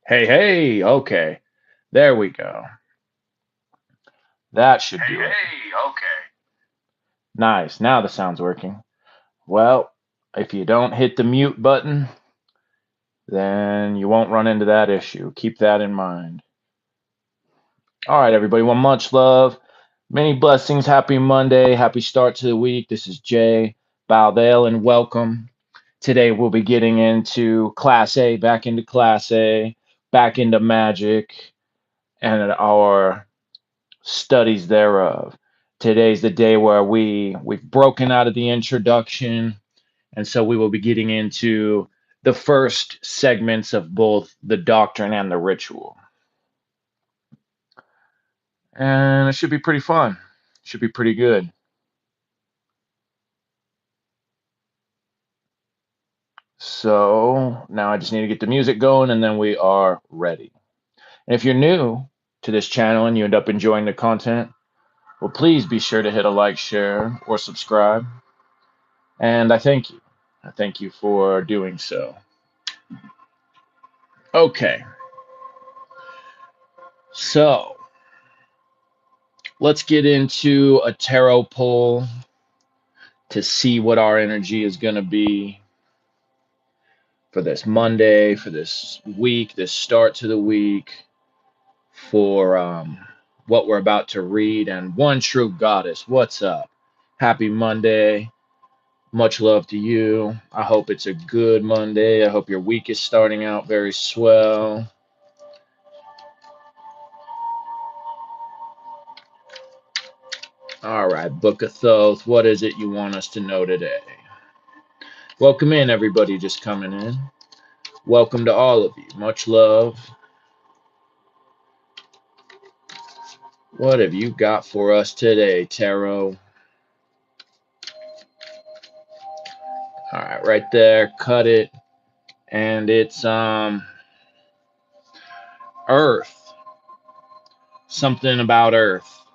Hey, hey, okay. There we go. That should Hey, do it. hey, okay. Nice. Now the sound's working. Well, if you don't hit the mute button, then you won't run into that issue. Keep that in mind. All right, everybody. Well, much love. Many blessings. Happy Monday. Happy start to the week. This is Jay Baldale, and welcome. Today we'll be getting into Class A, back into Class A, back into magic, and our studies thereof. Today's the day where we've broken out of the introduction, and so we will be getting into the first segments of both the doctrine and the ritual. And it should be pretty fun. Should be pretty good. So now I just need to get the music going and then we are ready. And if you're new to this channel and you end up enjoying the content, well, please be sure to hit a like, share, or subscribe. And I thank you. I thank you for doing so. Okay, so let's get into a tarot pull to see what our energy is going to be for this Monday, for this week, this start to the week, for what we're about to read. And One True Goddess, what's up? Happy Monday. Much love to you. I hope it's a good Monday. I hope your week is starting out very swell. All right, Book of Thoth, what is it you want us to know today? Welcome in, everybody just coming in. Welcome to all of you. Much love. What have you got for us today, Tarot? All right, right there. Cut it. And it's Earth. Something about Earth.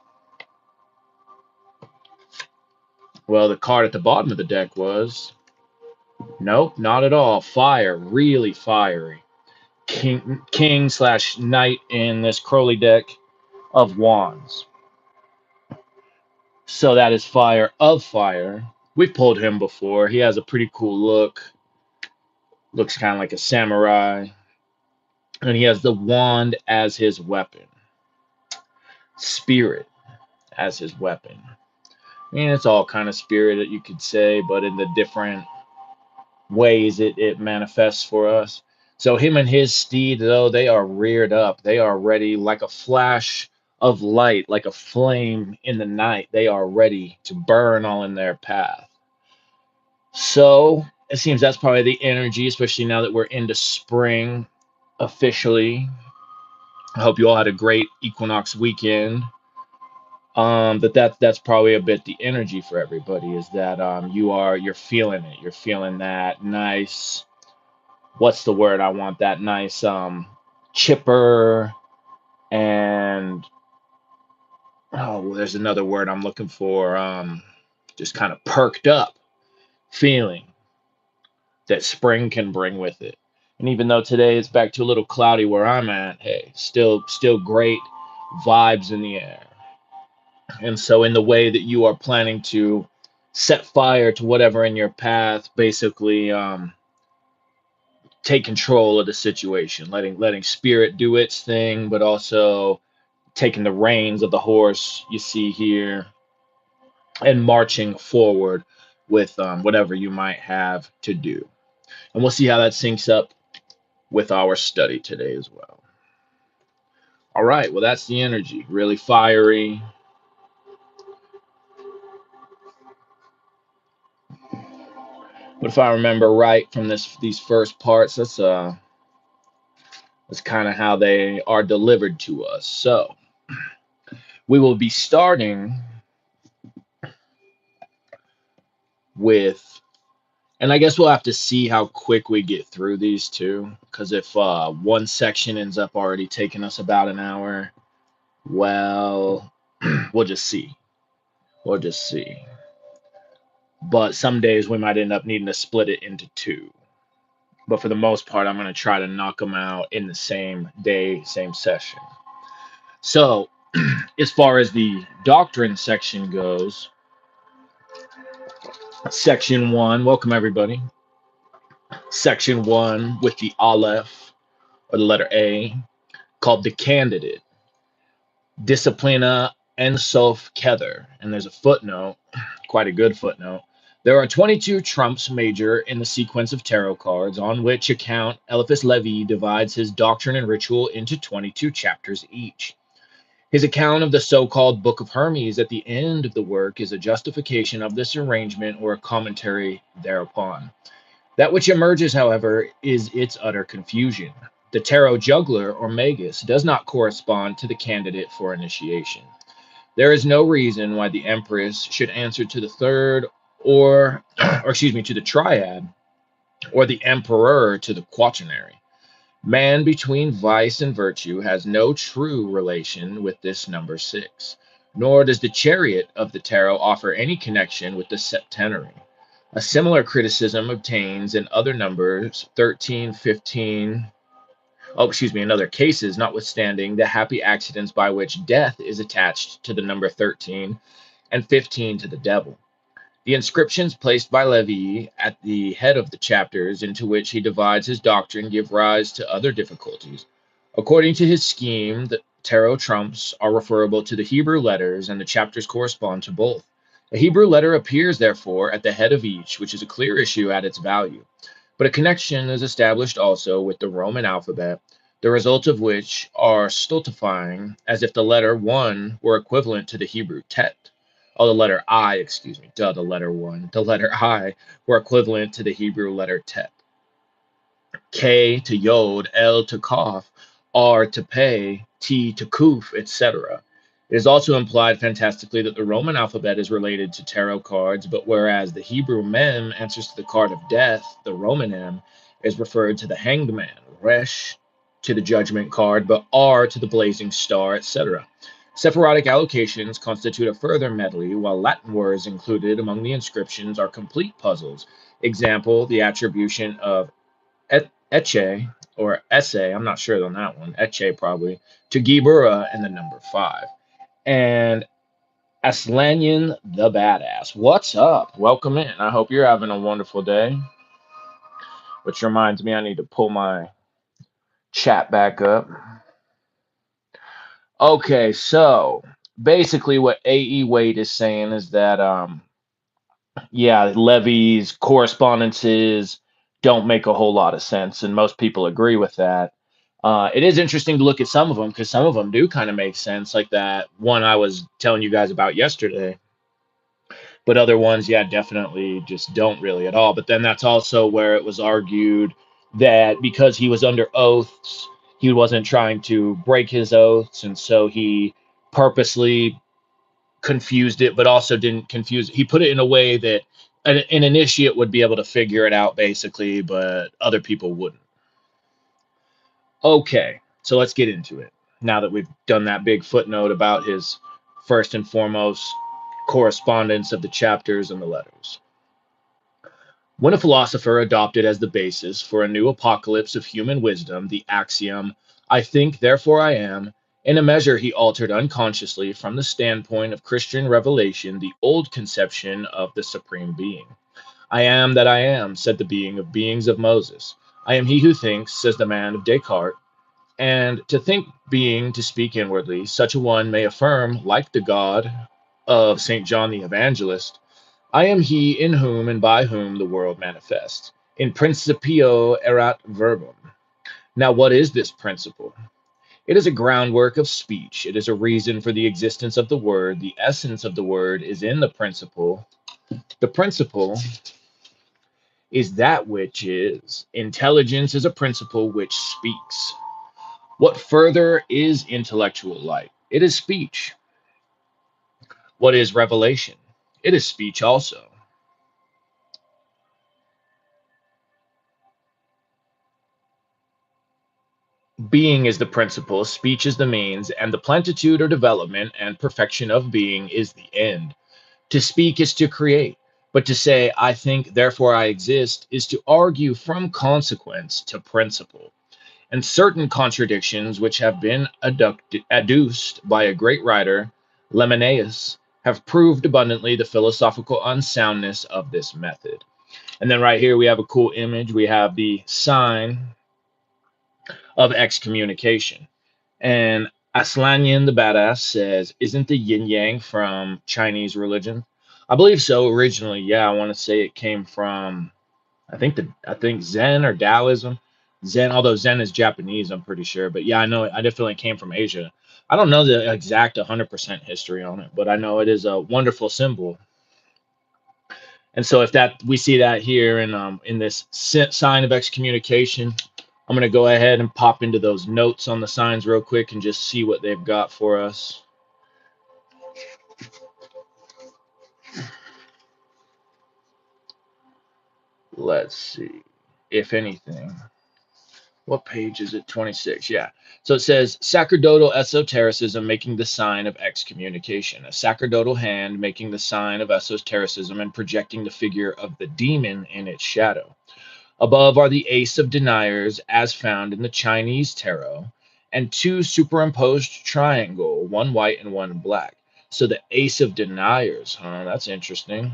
Well, the card at the bottom of the deck was nope, not at all. Fire, really fiery. King slash knight in this Crowley deck of wands. So that is Fire of Fire. We've pulled him before. He has a pretty cool look. Looks kind of like a samurai. And he has the wand as his weapon. Spirit as his weapon. I mean, it's all kind of spirit that you could say, but in the different ways it manifests for us. So him and his steed, though, they are reared up. They are ready like a flash of light, like a flame in the night. They are ready to burn all in their path. So it seems that's probably the energy, especially now that we're into spring officially. I hope you all had a great equinox weekend. But that's probably a bit the energy for everybody is that you're feeling it. You're feeling that nice, what's the word I want, that nice chipper and oh, there's another word I'm looking for, just kind of perked up feeling that spring can bring with it. And even though today it's back to a little cloudy where I'm at, hey, still great vibes in the air. And so in the way that you are planning to set fire to whatever in your path, basically take control of the situation, letting spirit do its thing, but also taking the reins of the horse you see here and marching forward with whatever you might have to do. And we'll see how that syncs up with our study today as well. All right, well, that's the energy. Really fiery. But if I remember right from these first parts, that's kind of how they are delivered to us. So we will be starting with, and I guess we'll have to see how quick we get through these two, because if one section ends up already taking us about an hour, well, we'll just see. We'll just see. But some days we might end up needing to split it into two. but for the most part, I'm going to try to knock them out in the same day, same session. So, as far as the doctrine section goes, section one, welcome everybody. Section one with the Aleph, or the letter A, called the candidate, Disciplina and Sof Kether. And there's a footnote, quite a good footnote. There are 22 trumps major in the sequence of tarot cards, on which account Éliphas Lévi divides his Doctrine and Ritual into 22 chapters each. His account of the so-called Book of Hermes at the end of the work is a justification of this arrangement or a commentary thereupon. That which emerges, however, is its utter confusion. The tarot juggler or magus does not correspond to the candidate for initiation. There is no reason why the empress should answer to the third or to the triad, or the emperor to the quaternary. Man between vice and virtue has no true relation with this number 6, nor does the chariot of the tarot offer any connection with the septenary. A similar criticism obtains in other numbers 13, 15, in other cases, notwithstanding the happy accidents by which death is attached to the number 13 and 15 to the devil. The inscriptions placed by Lévi at the head of the chapters into which he divides his doctrine give rise to other difficulties. According to his scheme, the tarot trumps are referable to the Hebrew letters, and the chapters correspond to both. A Hebrew letter appears, therefore, at the head of each, which is a clear issue at its value. But a connection is established also with the Roman alphabet, the results of which are stultifying, as if the letter 1 were equivalent to the Hebrew tet. The letter I, the letter 1. The letter I were equivalent to the Hebrew letter tet. K to yod, L to kaf, R to pei, T to kuf, etc. It is also implied fantastically that the Roman alphabet is related to tarot cards, but whereas the Hebrew mem answers to the card of death, the Roman M is referred to the hanged man, resh to the judgment card, but R to the blazing star, etc. Sephirotic allocations constitute a further medley, while Latin words included among the inscriptions are complete puzzles. Example, the attribution of Eche, or Esse, I'm not sure on that one, Eche probably, to Gibura and the number 5. And Aslanian the Badass. What's up? Welcome in. I hope you're having a wonderful day. Which reminds me, I need to pull my chat back up. Okay, so basically what A.E. Wade is saying is that, Levy's correspondences don't make a whole lot of sense, and most people agree with that. It is interesting to look at some of them, because some of them do kind of make sense, like that one I was telling you guys about yesterday. But other ones, definitely just don't really at all. But then that's also where it was argued that because he was under oaths, he wasn't trying to break his oaths, and so he purposely confused it, but also didn't confuse it. He put it in a way that an initiate would be able to figure it out, basically, but other people wouldn't. Okay, so let's get into it. Now that we've done that big footnote about his first and foremost correspondence of the chapters and the letters. When a philosopher adopted as the basis for a new apocalypse of human wisdom the axiom, I think, therefore I am, in a measure he altered unconsciously from the standpoint of Christian revelation the old conception of the Supreme Being. I am that I am, said the being of beings of Moses. I am he who thinks, says the man of Descartes. And to think being to speak inwardly, such a one may affirm, like the God of St. John the Evangelist, I am he in whom and by whom the world manifests. In principio erat verbum. Now, what is this principle? It is a groundwork of speech. It is a reason for the existence of the word. The essence of the word is in the principle. The principle is that which is. Intelligence is a principle which speaks. What further is intellectual light? It is speech. What is revelation? It is speech also. Being is the principle, speech is the means, and the plenitude or development and perfection of being is the end. To speak is to create, But to say, I think, therefore I exist, is to argue from consequence to principle. And certain contradictions which have been adduced by a great writer, Lemnius, have proved abundantly the philosophical unsoundness of this method. And then right here we have a cool image. We have the sign of excommunication. And Aslanyan the Badass says, isn't the yin yang from Chinese religion? I believe so originally. Yeah, I want to say it came from I think Zen or Taoism. Zen, although Zen is Japanese, I'm pretty sure. But yeah, I know I definitely came from Asia. I don't know the exact 100% history on it, but I know it is a wonderful symbol. And so if that we see that here in this sign of excommunication, I'm going to go ahead and pop into those notes on the signs real quick and just see what they've got for us. Let's see, if anything. What page is it? 26. Yeah. So it says sacerdotal esotericism making the sign of excommunication. A sacerdotal hand making the sign of esotericism and projecting the figure of the demon in its shadow. Above are the ace of deniers as found in the Chinese tarot, and two superimposed triangle, one white and one black. So the ace of deniers, huh? That's interesting.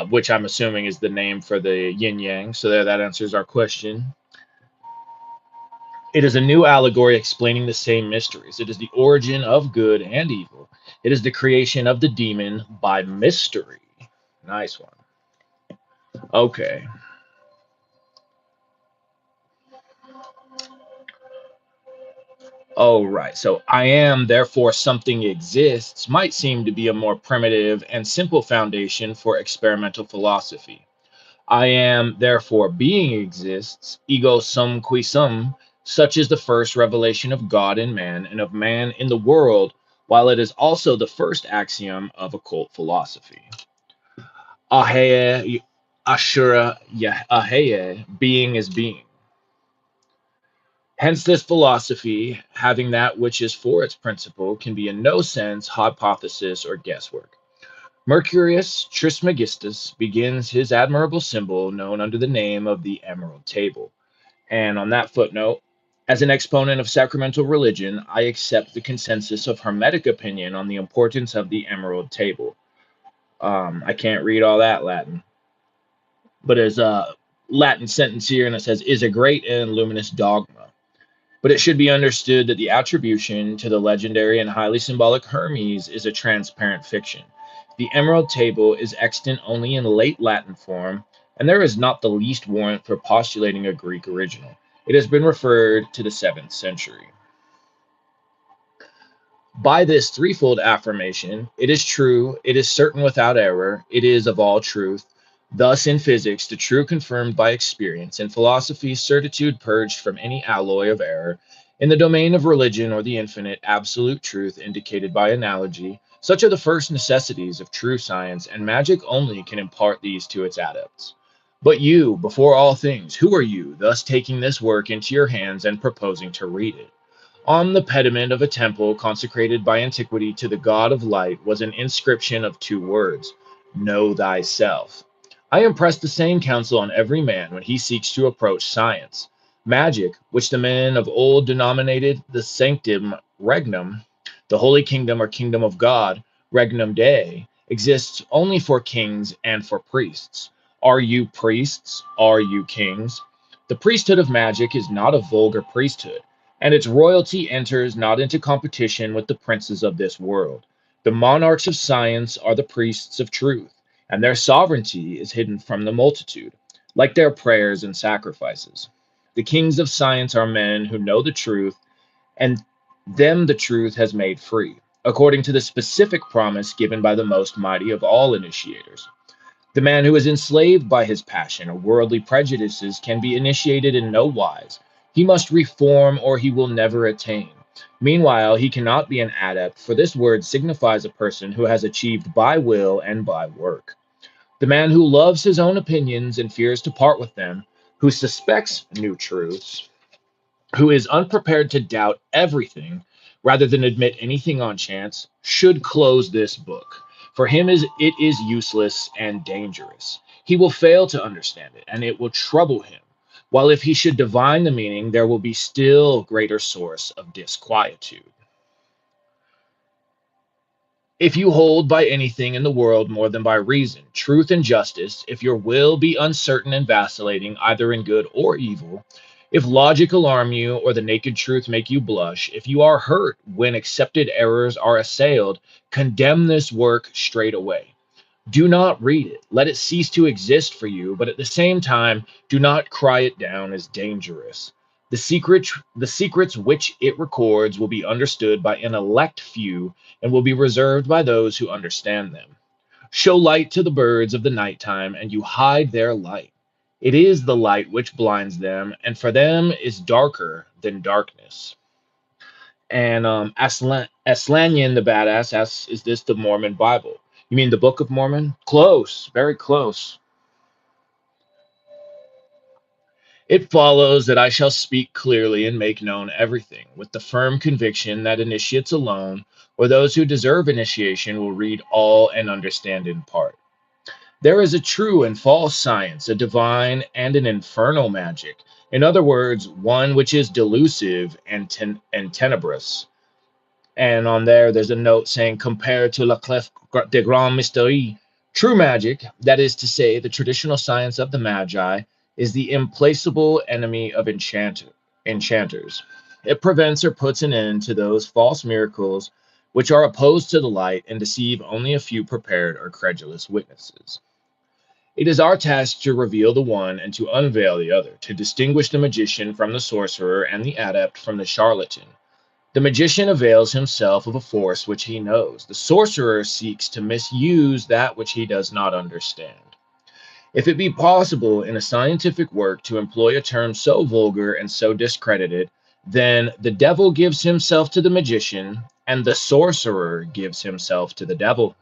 Which I'm assuming is the name for the yin yang. So there, that answers our question. It is a new allegory explaining the same mysteries. It is the origin of good and evil. It is the creation of the demon by mystery. Nice one. Okay. Oh, right. So I am, therefore something exists might seem to be a more primitive and simple foundation for experimental philosophy. I am, therefore being exists, ego sum qui sum, such is the first revelation of God in man and of man in the world, while it is also the first axiom of occult philosophy. Aheye, Ashura, Aheye, being is being. Hence, this philosophy, having that which is for its principle, can be in no sense hypothesis or guesswork. Mercurius Trismegistus begins his admirable symbol known under the name of the Emerald Table. And on that footnote, as an exponent of sacramental religion, I accept the consensus of Hermetic opinion on the importance of the Emerald Table. I can't read all that Latin, but there's a Latin sentence here, and it says, is a great and luminous dogma. But it should be understood that the attribution to the legendary and highly symbolic Hermes is a transparent fiction. The Emerald Table is extant only in late Latin form, and there is not the least warrant for postulating a Greek original. It has been referred to the 7th century. By this threefold affirmation, it is true, it is certain without error, it is of all truth. Thus, in physics, the true confirmed by experience, in philosophy, certitude purged from any alloy of error, in the domain of religion or the infinite, absolute truth indicated by analogy, such are the first necessities of true science, and magic only can impart these to its adepts. But you, before all things, who are you, thus taking this work into your hands and proposing to read it? On the pediment of a temple consecrated by antiquity to the god of light was an inscription of 2 words, Know thyself. I impress the same counsel on every man when he seeks to approach science. Magic, which the men of old denominated the sanctum regnum, the holy kingdom or kingdom of God, regnum Dei, exists only for kings and for priests. Are you priests? Are you kings? The priesthood of magic is not a vulgar priesthood, and its royalty enters not into competition with the princes of this world. The monarchs of science are the priests of truth, and their sovereignty is hidden from the multitude, like their prayers and sacrifices. The kings of science are men who know the truth, and them the truth has made free, according to the specific promise given by the most mighty of all initiators. The man who is enslaved by his passion or worldly prejudices can be initiated in no wise. He must reform or he will never attain. Meanwhile, he cannot be an adept, for this word signifies a person who has achieved by will and by work. The man who loves his own opinions and fears to part with them, who suspects new truths, who is unprepared to doubt everything rather than admit anything on chance, should close this book. For him it is useless and dangerous. He will fail to understand it, and it will trouble him. While if he should divine the meaning, there will be still greater source of disquietude. If you hold by anything in the world more than by reason, truth, and justice, if your will be uncertain and vacillating, either in good or evil, if logic alarm you or the naked truth make you blush, if you are hurt when accepted errors are assailed, condemn this work straight away. Do not read it. Let it cease to exist for you, but at the same time, do not cry it down as dangerous. The secrets which it records will be understood by an elect few and will be reserved by those who understand them. Show light to the birds of the nighttime, and you hide their light. It is the light which blinds them, and for them is darker than darkness. And Aslanian the Badass asks, is this the Mormon Bible? You mean the Book of Mormon? Close, very close. It follows that I shall speak clearly and make known everything, with the firm conviction that initiates alone, or those who deserve initiation, will read all and understand in part. There is a true and false science, a divine and an infernal magic. In other words, one which is delusive and tenebrous. And on there's a note saying, compared to La Clef de Grand Mysterie, true magic, that is to say, the traditional science of the Magi, is the implacable enemy of enchanters. It prevents or puts an end to those false miracles which are opposed to the light and deceive only a few prepared or credulous witnesses. It is our task to reveal the one and to unveil the other, to distinguish the magician from the sorcerer and the adept from the charlatan. The magician avails himself of a force which he knows. The sorcerer seeks to misuse that which he does not understand. If it be possible in a scientific work to employ a term so vulgar and so discredited, then the devil gives himself to the magician, and the sorcerer gives himself to the devil.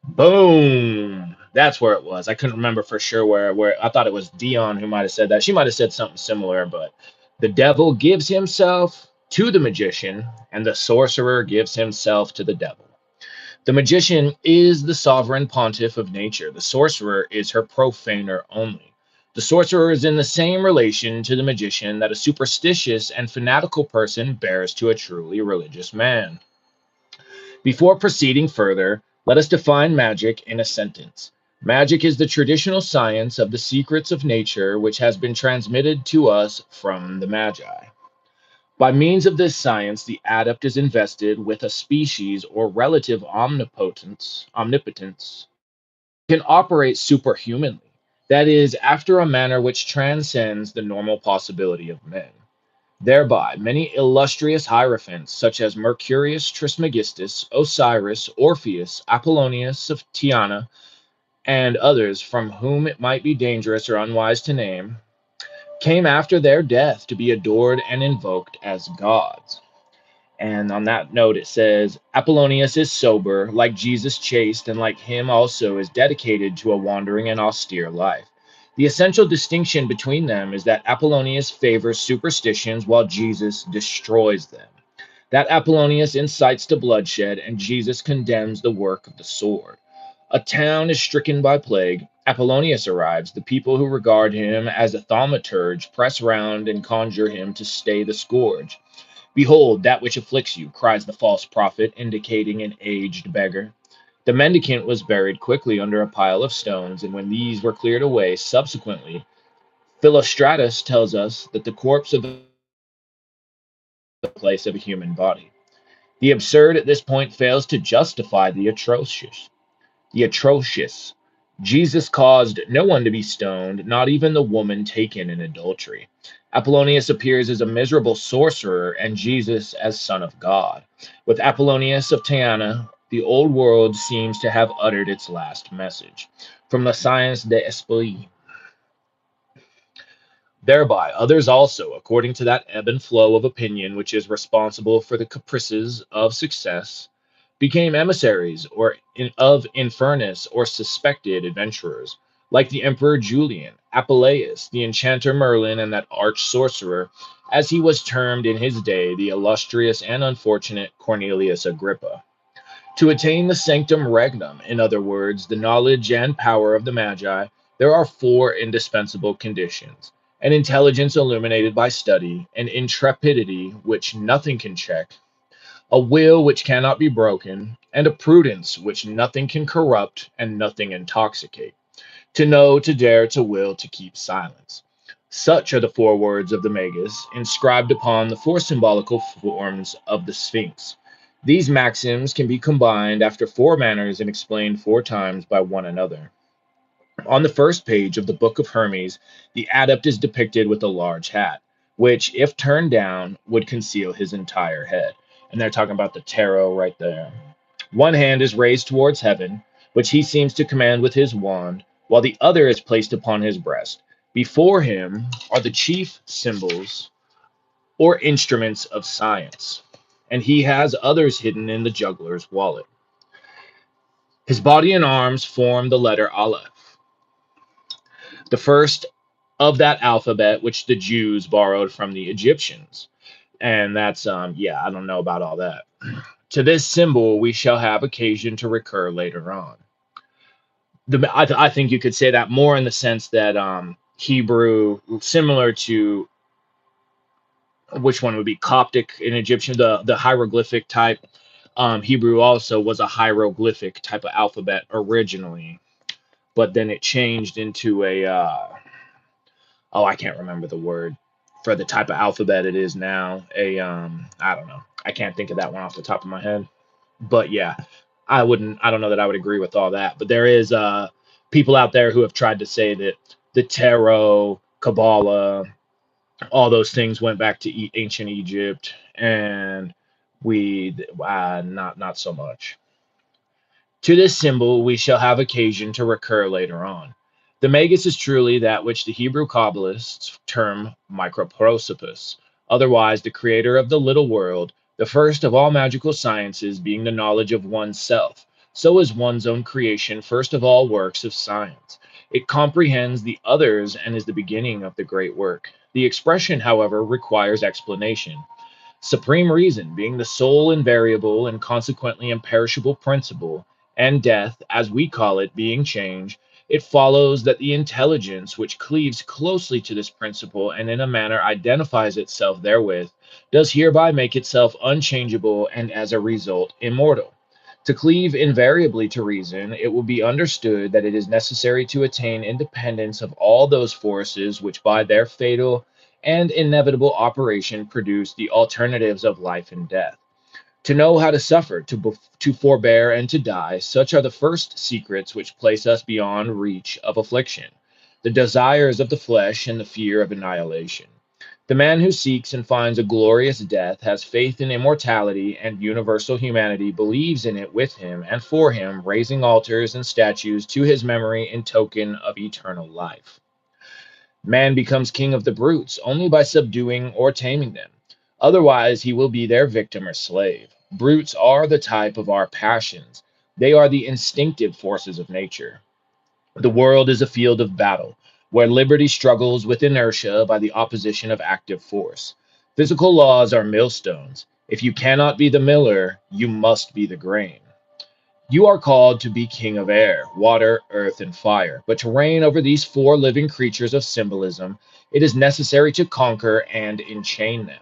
Boom! That's where it was. I couldn't remember for sure where I thought it was Dion who might have said that. She might have said something similar, but the devil gives himself to the magician, and the sorcerer gives himself to the devil. The magician is the sovereign pontiff of nature. The sorcerer is her profaner only. The sorcerer is in the same relation to the magician that a superstitious and fanatical person bears to a truly religious man. Before proceeding further, let us define magic in a sentence. Magic is the traditional science of the secrets of nature which has been transmitted to us from the Magi. By means of this science, the adept is invested with a species or relative omnipotence, can operate superhumanly, that is, after a manner which transcends the normal possibility of men. Thereby, many illustrious hierophants, such as Mercurius Trismegistus, Osiris, Orpheus, Apollonius of Tyana, and others from whom it might be dangerous or unwise to name, came after their death to be adored and invoked as gods. And on that note, it says, Apollonius is sober, like Jesus chaste, and like him also is dedicated to a wandering and austere life. The essential distinction between them is that Apollonius favors superstitions while Jesus destroys them. That Apollonius incites to bloodshed and Jesus condemns the work of the sword. A town is stricken by plague. Apollonius arrives. The people who regard him as a thaumaturge press round and conjure him to stay the scourge. Behold, that which afflicts you, cries the false prophet, indicating an aged beggar. The mendicant was buried quickly under a pile of stones, and when these were cleared away, subsequently, Philostratus tells us that the corpse of the place of a human body. The absurd at this point fails to justify the atrocious. The atrocious. Jesus caused no one to be stoned, not even the woman taken in adultery. Apollonius appears as a miserable sorcerer, and Jesus as Son of God. With Apollonius of Tyana, the old world seems to have uttered its last message. From the Science de Esprit. Thereby, others also, according to that ebb and flow of opinion which is responsible for the caprices of success, became emissaries of Infernus or suspected adventurers, like the Emperor Julian, Apuleius, the enchanter Merlin, and that arch sorcerer, as he was termed in his day, the illustrious and unfortunate Cornelius Agrippa. To attain the sanctum regnum, in other words, the knowledge and power of the Magi, there are four indispensable conditions: an intelligence illuminated by study, an intrepidity which nothing can check, a will which cannot be broken, and a prudence which nothing can corrupt and nothing intoxicate. To know, to dare, to will, to keep silence. Such are the four words of the Magus, inscribed upon the four symbolical forms of the Sphinx. These maxims can be combined after four manners and explained four times by one another. On the first page of the Book of Hermes, the adept is depicted with a large hat, which, if turned down, would conceal his entire head. And they're talking about the tarot right there. One hand is raised towards heaven, which he seems to command with his wand, while the other is placed upon his breast. Before him are the chief symbols or instruments of science, and he has others hidden in the juggler's wallet. His body and arms form the letter Aleph, the first of that alphabet which the Jews borrowed from the Egyptians. And that's, yeah, I don't know about all that. To this symbol we shall have occasion to recur later on. I think you could say that more in the sense that Hebrew, similar to which one would be Coptic in Egyptian, the hieroglyphic type. Hebrew also was a hieroglyphic type of alphabet originally, but then it changed into a oh, I can't remember the word for the type of alphabet it is now. I don't know. I can't think of that one off the top of my head. But yeah, I don't know that I would agree with all that. But there is people out there who have tried to say that the tarot, Kabbalah, all those things went back to ancient Egypt, and we not so much. To this symbol we shall have occasion to recur later on. The Magus is truly that which the Hebrew Kabbalists term microprosopus, otherwise the creator of the little world, the first of all magical sciences being the knowledge of oneself. So is one's own creation first of all works of science. It comprehends the others and is the beginning of the great work. The expression, however, requires explanation. Supreme reason being the sole invariable and consequently imperishable principle, and death, as we call it, being change, it follows that the intelligence which cleaves closely to this principle and in a manner identifies itself therewith, does hereby make itself unchangeable and as a result immortal. To cleave invariably to reason, it will be understood that it is necessary to attain independence of all those forces which by their fatal and inevitable operation produce the alternatives of life and death. To know how to suffer, to forbear, and to die, such are the first secrets which place us beyond reach of affliction, the desires of the flesh and the fear of annihilation. The man who seeks and finds a glorious death has faith in immortality and universal humanity, believes in it with him and for him, raising altars and statues to his memory in token of eternal life. Man becomes king of the brutes only by subduing or taming them. Otherwise, he will be their victim or slave. Brutes are the type of our passions. They are the instinctive forces of nature. The world is a field of battle, where liberty struggles with inertia by the opposition of active force. Physical laws are millstones. If you cannot be the miller, you must be the grain. You are called to be king of air, water, earth, and fire. But to reign over these four living creatures of symbolism, it is necessary to conquer and enchain them.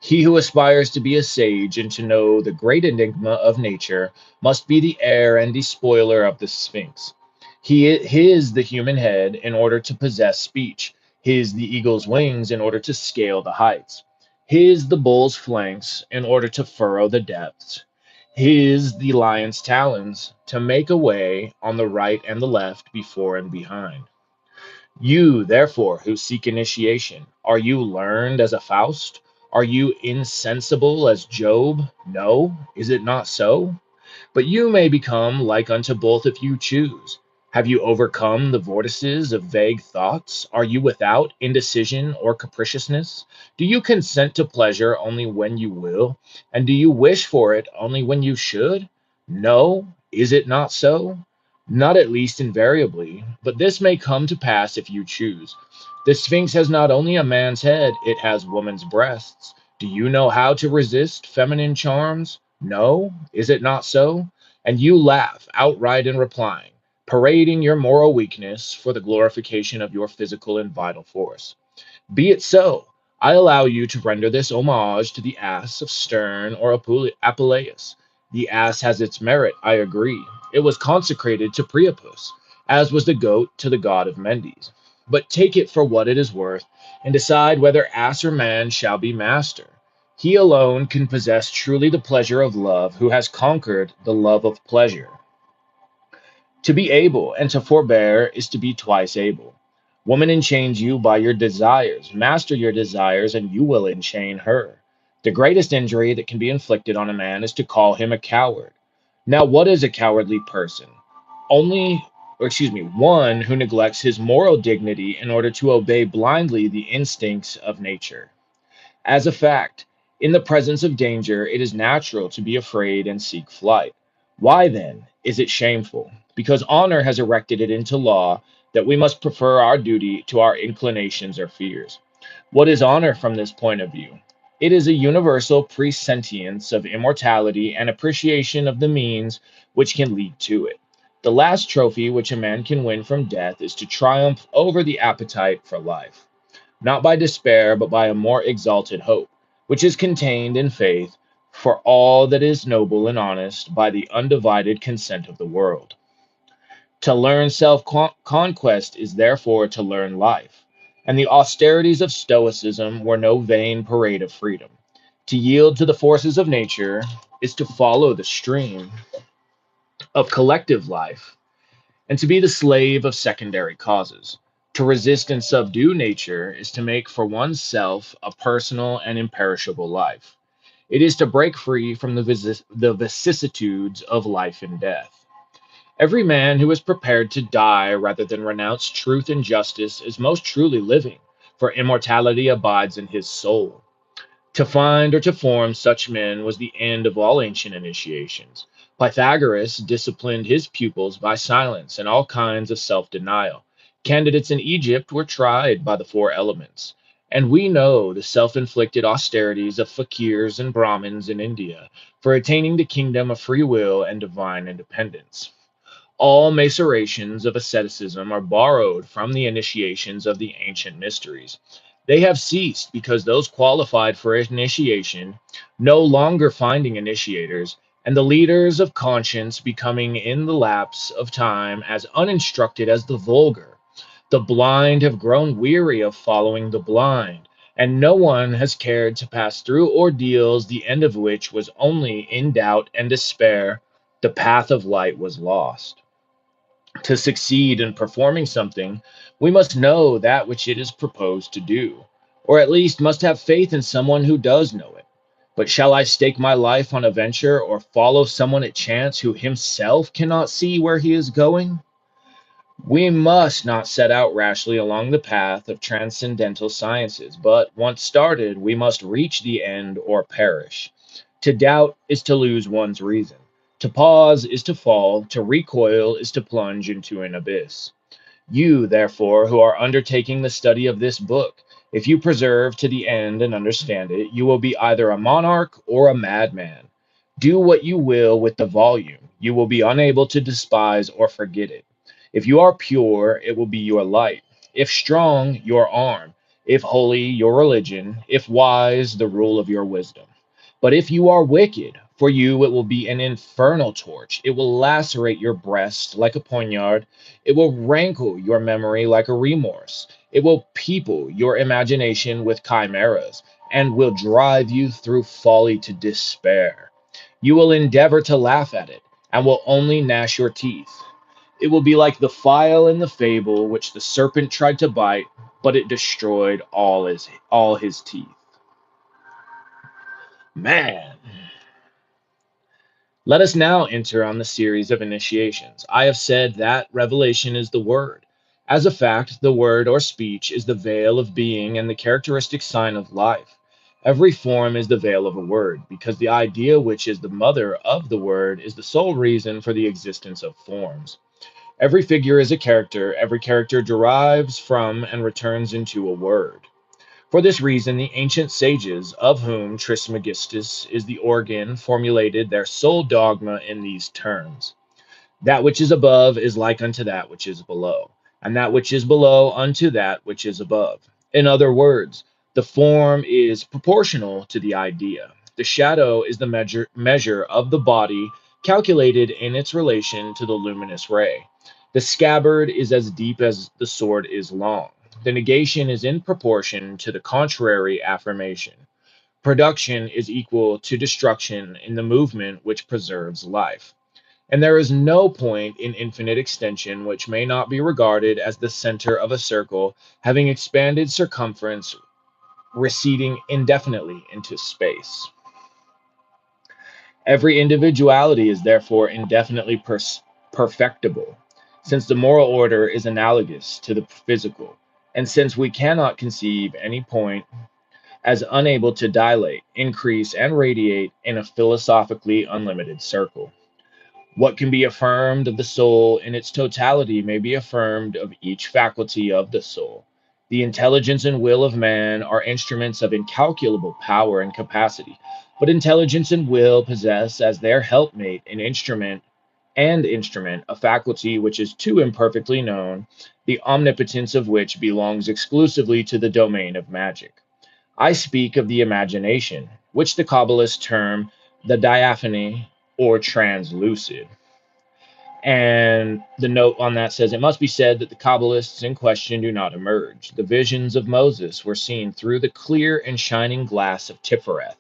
He who aspires to be a sage and to know the great enigma of nature must be the heir and despoiler of the Sphinx. His the human head in order to possess speech, his the eagle's wings in order to scale the heights, his the bull's flanks in order to furrow the depths, his the lion's talons to make a way on the right and the left, before and behind. You, therefore, who seek initiation, are you learned as a Faust? Are you insensible as Job? No, is it not so? But you may become like unto both if you choose. Have you overcome the vortices of vague thoughts? Are you without indecision or capriciousness? Do you consent to pleasure only when you will? And do you wish for it only when you should? No, is it not so? Not at least invariably, but this may come to pass if you choose. The Sphinx has not only a man's head, it has woman's breasts. Do you know how to resist feminine charms? No, is it not so? and you laugh outright in replying, parading your moral weakness for the glorification of your physical and vital force. Be it so. I allow you to render this homage to the ass of Stern or Apuleius. The ass has its merit, I agree. It was consecrated to Priapus, as was the goat to the god of Mendes. But take it for what it is worth, and decide whether ass or man shall be master. He alone can possess truly the pleasure of love who has conquered the love of pleasure. To be able and to forbear is to be twice able. Woman enchains you by your desires. Master your desires, and you will enchain her. The greatest injury that can be inflicted on a man is to call him a coward. Now, what is a cowardly person? One who neglects his moral dignity in order to obey blindly the instincts of nature. As a fact, in the presence of danger, it is natural to be afraid and seek flight. Why, then, is it shameful? Because honor has erected it into law that we must prefer our duty to our inclinations or fears. What is honor from this point of view? It is a universal presentience of immortality and appreciation of the means which can lead to it. The last trophy which a man can win from death is to triumph over the appetite for life, not by despair, but by a more exalted hope, which is contained in faith for all that is noble and honest by the undivided consent of the world. To learn self conquest is therefore to learn life, and the austerities of Stoicism were no vain parade of freedom. To yield to the forces of nature is to follow the stream of collective life and to be the slave of secondary causes. To resist and subdue nature is to make for oneself a personal and imperishable life. It is to break free from the vicissitudes of life and death. Every man who is prepared to die rather than renounce truth and justice is most truly living, for immortality abides in his soul. To find or to form such men was the end of all ancient initiations. Pythagoras disciplined his pupils by silence and all kinds of self denial. Candidates in Egypt were tried by the four elements. And we know the self inflicted austerities of fakirs and Brahmins in India for attaining the kingdom of free will and divine independence. All macerations of asceticism are borrowed from the initiations of the ancient mysteries. They have ceased because those qualified for initiation no longer finding initiators, and the leaders of conscience becoming in the lapse of time as uninstructed as the vulgar. The blind have grown weary of following the blind, and no one has cared to pass through ordeals the end of which was only in doubt and despair. The path of light was lost. To succeed in performing something, we must know that which it is proposed to do, or at least must have faith in someone who does know it. But shall I stake my life on a venture or follow someone at chance who himself cannot see where he is going? We must not set out rashly along the path of transcendental sciences, but once started, we must reach the end or perish. To doubt is to lose one's reason. To pause is to fall. To recoil is to plunge into an abyss. You, therefore, who are undertaking the study of this book, if you persevere to the end and understand it, you will be either a monarch or a madman. Do what you will with the volume, you will be unable to despise or forget it. If you are pure, it will be your light. If strong, your arm. If holy, your religion. If wise, the rule of your wisdom. But if you are wicked, for you it will be an infernal torch. It will lacerate your breast like a poignard. It will rankle your memory like a remorse. It will people your imagination with chimeras, and will drive you through folly to despair. You will endeavor to laugh at it, and will only gnash your teeth. It will be like the file in the fable which the serpent tried to bite, but it destroyed all his teeth. Man. Let us now enter on the series of initiations. I have said that revelation is the word. As a fact, the word or speech is the veil of being and the characteristic sign of life. Every form is the veil of a word, because the idea which is the mother of the word is the sole reason for the existence of forms. Every figure is a character, every character derives from and returns into a word. For this reason, the ancient sages, of whom Trismegistus is the organ, formulated their sole dogma in these terms: that which is above is like unto that which is below, and that which is below unto that which is above. In other words, the form is proportional to the idea. The shadow is the measure of the body, calculated in its relation to the luminous ray. The scabbard is as deep as the sword is long. The negation is in proportion to the contrary affirmation. Production is equal to destruction in the movement which preserves life. And there is no point in infinite extension which may not be regarded as the center of a circle having expanded circumference receding indefinitely into space. Every individuality is therefore indefinitely perfectible, since the moral order is analogous to the physical, and since we cannot conceive any point as unable to dilate, increase, and radiate in a philosophically unlimited circle. What can be affirmed of the soul in its totality may be affirmed of each faculty of the soul. The intelligence and will of man are instruments of incalculable power and capacity, but intelligence and will possess as their helpmate an instrument a faculty which is too imperfectly known, the omnipotence of which belongs exclusively to the domain of magic. I speak of the imagination, which the Kabbalists term the diaphany or translucid. And the note on that says, it must be said that the Kabbalists in question do not emerge. The visions of Moses were seen through the clear and shining glass of Tifereth,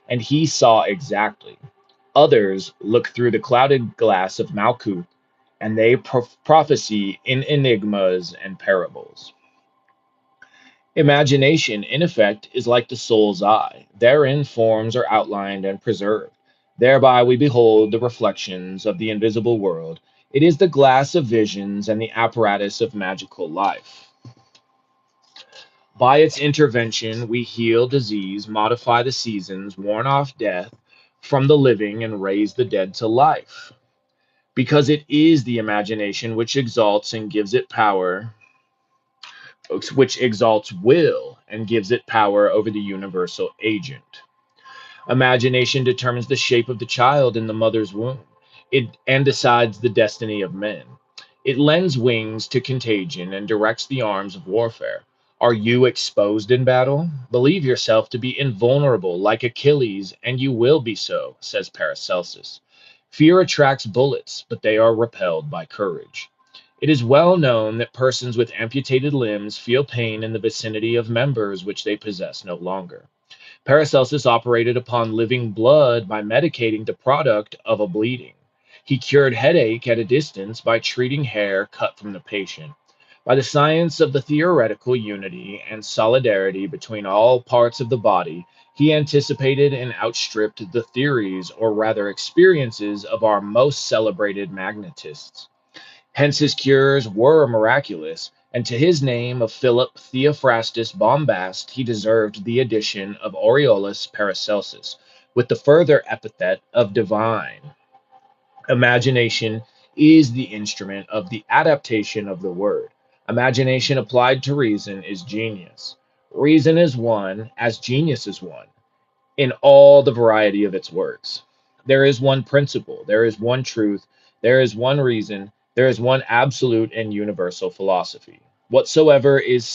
and he saw exactly. Others look through the clouded glass of Malkuth, and they prophesy in enigmas and parables. Imagination, in effect, is like the soul's eye. Therein forms are outlined and preserved. Thereby we behold the reflections of the invisible world. It is the glass of visions and the apparatus of magical life. By its intervention, we heal disease, modify the seasons, warn off death from the living, and raise the dead to life. Because it is the imagination which exalts and gives it power, which exalts will and gives it power over the universal agent. Imagination determines the shape of the child in the mother's womb and decides the destiny of men. It lends wings to contagion and directs the arms of warfare. Are you exposed in battle? Believe yourself to be invulnerable like Achilles, and you will be so, says Paracelsus. Fear attracts bullets, but they are repelled by courage. It is well known that persons with amputated limbs feel pain in the vicinity of members which they possess no longer. Paracelsus operated upon living blood by medicating the product of a bleeding. He cured headache at a distance by treating hair cut from the patient. By the science of the theoretical unity and solidarity between all parts of the body, he anticipated and outstripped the theories, or rather experiences, of our most celebrated magnetists. Hence his cures were miraculous, and to his name of Philip Theophrastus Bombast he deserved the addition of Aureolus Paracelsus, with the further epithet of divine. Imagination is the instrument of the adaptation of the word. Imagination applied to reason is genius. Reason is one, as genius is one, in all the variety of its works. There is one principle, there is one truth, there is one reason, there is one absolute and universal philosophy. Whatsoever is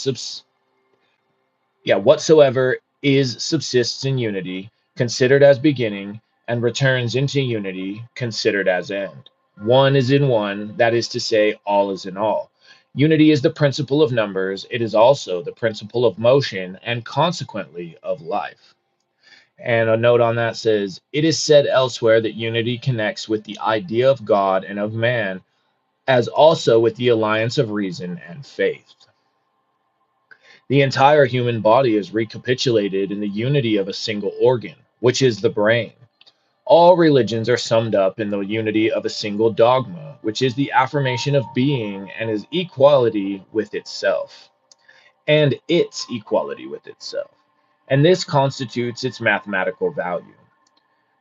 subsists in unity, considered as beginning, and returns into unity, considered as end. One is in one, that is to say, all is in all. Unity is the principle of numbers, it is also the principle of motion, and consequently of life. And a note on that says, it is said elsewhere that unity connects with the idea of God and of man, as also with the alliance of reason and faith. The entire human body is recapitulated in the unity of a single organ, which is the brain. All religions are summed up in the unity of a single dogma, which is the affirmation of being and is equality with itself, and its equality with itself. And this constitutes its mathematical value.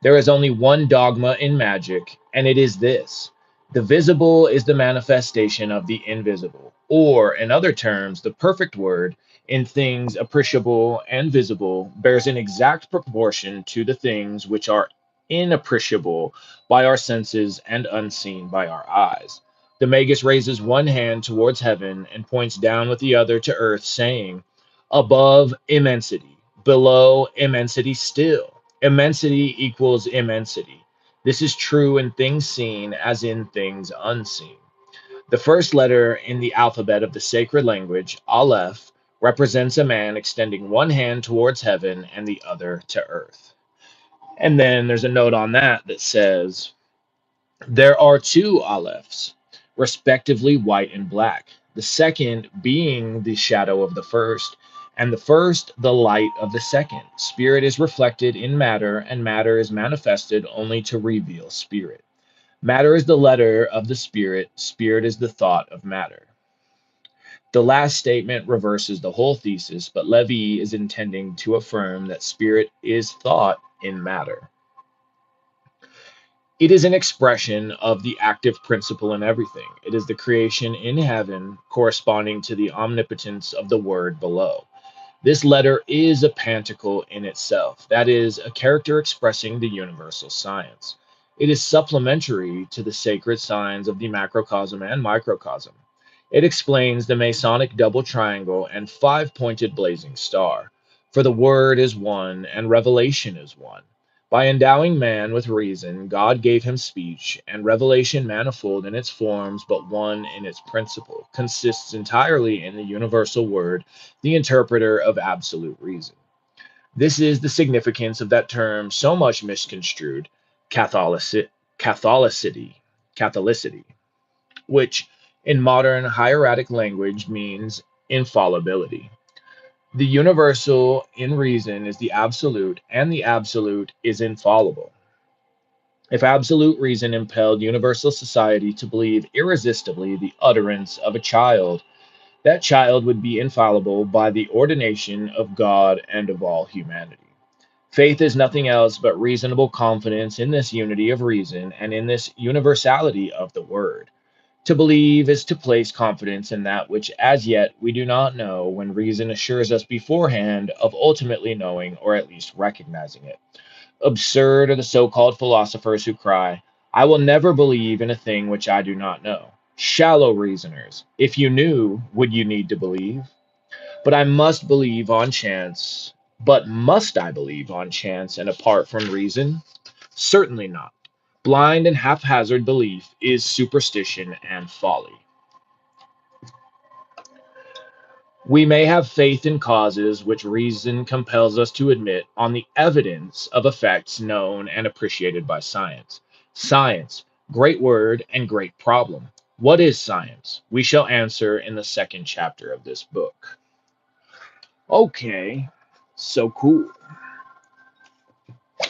There is only one dogma in magic, and it is this: the visible is the manifestation of the invisible, or, in other terms, the perfect word in things appreciable and visible bears an exact proportion to the things which are inappreciable by our senses and unseen by our eyes. The Magus raises one hand towards heaven and points down with the other to earth, saying, above immensity, below immensity still. Immensity equals immensity. This is true in things seen as in things unseen. The first letter in the alphabet of the sacred language, Aleph, represents a man extending one hand towards heaven and the other to earth. And then there's a note on that that says, there are two Alephs, respectively white and black, the second being the shadow of the first, and the first the light of the second. Spirit is reflected in matter, and matter is manifested only to reveal spirit. Matter is the letter of the spirit, spirit is the thought of matter. The last statement reverses the whole thesis, but Lévi is intending to affirm that spirit is thought in matter. It is an expression of the active principle in everything. It is the creation in heaven corresponding to the omnipotence of the word below. This letter is a pantacle in itself, that is, a character expressing the universal science. It is supplementary to the sacred signs of the macrocosm and microcosm. It explains the Masonic double triangle and five-pointed blazing star. For the word is one, and revelation is one. By endowing man with reason, God gave him speech, and revelation, manifold in its forms, but one in its principle, consists entirely in the universal word, the interpreter of absolute reason. This is the significance of that term so much misconstrued, Catholicity, Catholicity, which in modern hieratic language means infallibility. The universal in reason is the absolute, and the absolute is infallible. If absolute reason impelled universal society to believe irresistibly the utterance of a child, that child would be infallible by the ordination of God and of all humanity. Faith is nothing else but reasonable confidence in this unity of reason and in this universality of the word. To believe is to place confidence in that which as yet we do not know, when reason assures us beforehand of ultimately knowing or at least recognizing it. Absurd are the so called philosophers who cry, I will never believe in a thing which I do not know. Shallow reasoners, if you knew, would you need to believe? But I must believe on chance. But must I believe on chance and apart from reason? Certainly not. Blind and haphazard belief is superstition and folly. We may have faith in causes which reason compels us to admit on the evidence of effects known and appreciated by science. Science, great word and great problem. What is science? We shall answer in the second chapter of this book. Okay, so cool.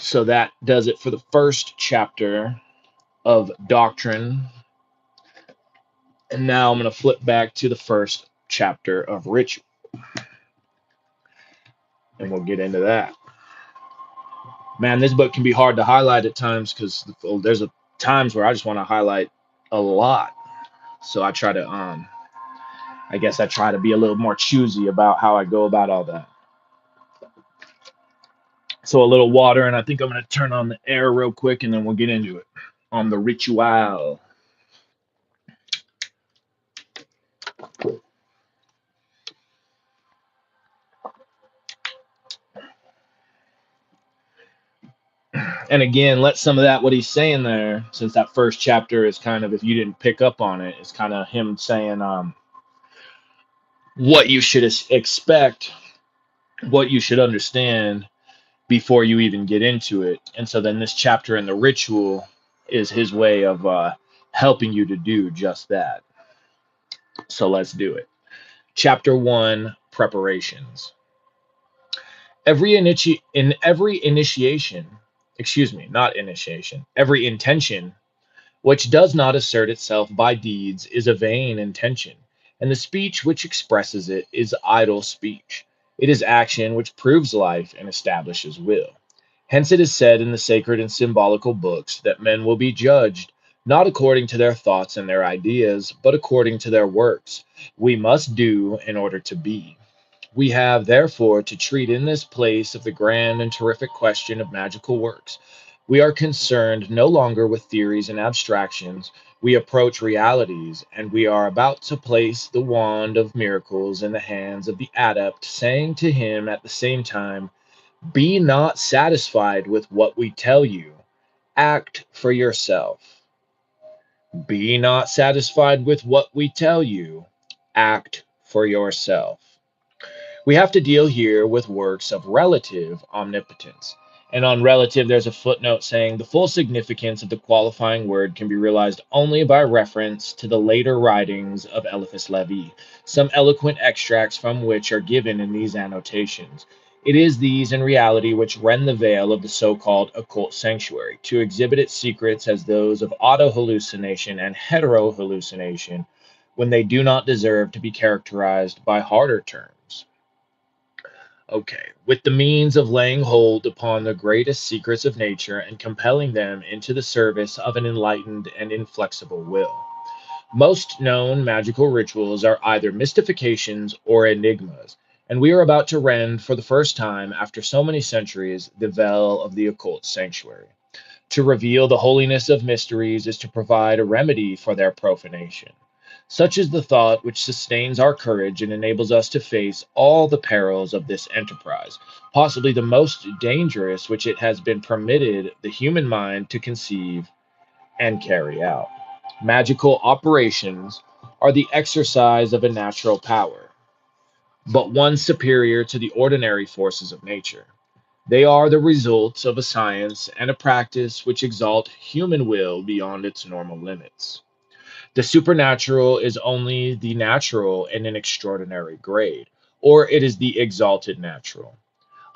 So that does it for the first chapter of Doctrine. And now I'm going to flip back to the first chapter of Ritual. And we'll get into that. Man, this book can be hard to highlight at times because there's times where I just want to highlight a lot. So I try to, I guess I try to be a little more choosy about how I go about all that. So a little water, and I think I'm going to turn on the air real quick, and then we'll get into it on the Ritual. And again, let some of that, what he's saying there, since that first chapter is kind of, if you didn't pick up on it, it's kind of him saying what you should expect, what you should understand before you even get into it. And so then this chapter in the Ritual is his way of helping you to do just that. So let's do it. Chapter 1, Preparations. Every intention which does not assert itself by deeds is a vain intention, and the speech which expresses it is idle speech. It is action which proves life and establishes will. Hence it is said in the sacred and symbolical books that men will be judged not according to their thoughts and their ideas, but according to their works. We must do in order to be. We have, therefore, to treat in this place of the grand and terrific question of magical works. We are concerned no longer with theories and abstractions. We approach realities, and we are about to place the wand of miracles in the hands of the adept, saying to him at the same time, be not satisfied with what we tell you. Act for yourself. Be not satisfied with what we tell you. Act for yourself. We have to deal here with works of relative omnipotence. And on relative, there's a footnote saying the full significance of the qualifying word can be realized only by reference to the later writings of Éliphas Lévi, some eloquent extracts from which are given in these annotations. It is these in reality which rend the veil of the so-called occult sanctuary, to exhibit its secrets as those of auto-hallucination and hetero-hallucination, when they do not deserve to be characterized by harder terms. Okay, with the means of laying hold upon the greatest secrets of nature and compelling them into the service of an enlightened and inflexible will. Most known magical rituals are either mystifications or enigmas, and we are about to rend for the first time after so many centuries the veil of the occult sanctuary. To reveal the holiness of mysteries is to provide a remedy for their profanation. Such is the thought which sustains our courage and enables us to face all the perils of this enterprise, possibly the most dangerous which it has been permitted the human mind to conceive and carry out. Magical operations are the exercise of a natural power, but one superior to the ordinary forces of nature. They are the results of a science and a practice which exalt human will beyond its normal limits. The supernatural is only the natural in an extraordinary grade, or it is the exalted natural.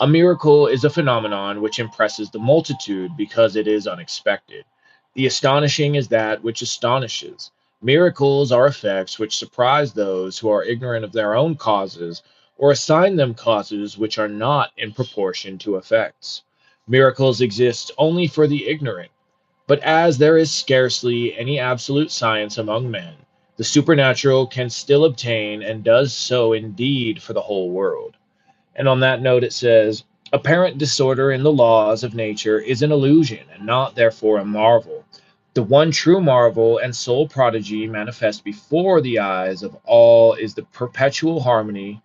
A miracle is a phenomenon which impresses the multitude because it is unexpected. The astonishing is that which astonishes. Miracles are effects which surprise those who are ignorant of their own causes, or assign them causes which are not in proportion to effects. Miracles exist only for the ignorant. But as there is scarcely any absolute science among men, the supernatural can still obtain and does so indeed for the whole world. And on that note, it says, apparent disorder in the laws of nature is an illusion and not therefore a marvel. The one true marvel and sole prodigy manifest before the eyes of all is the perpetual harmony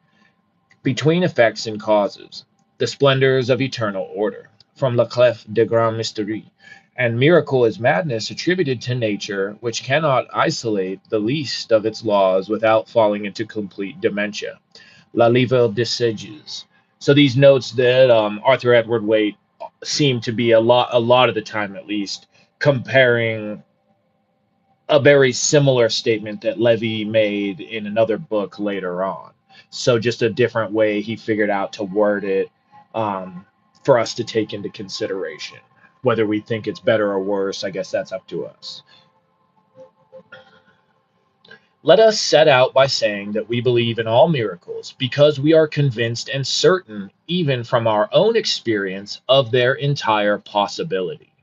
between effects and causes, the splendors of eternal order, from La Clef de Grand Mysterie, and miracle is madness attributed to nature, which cannot isolate the least of its laws without falling into complete dementia. La Livre des Sages. So these notes that Arthur Edward Waite seem to be a lot of the time at least, comparing a very similar statement that Levy made in another book later on. So just a different way he figured out to word it um, for us to take into consideration. Whether we think it's better or worse, I guess that's up to us. Let us set out by saying that we believe in all miracles because we are convinced and certain, even from our own experience, of their entire possibility.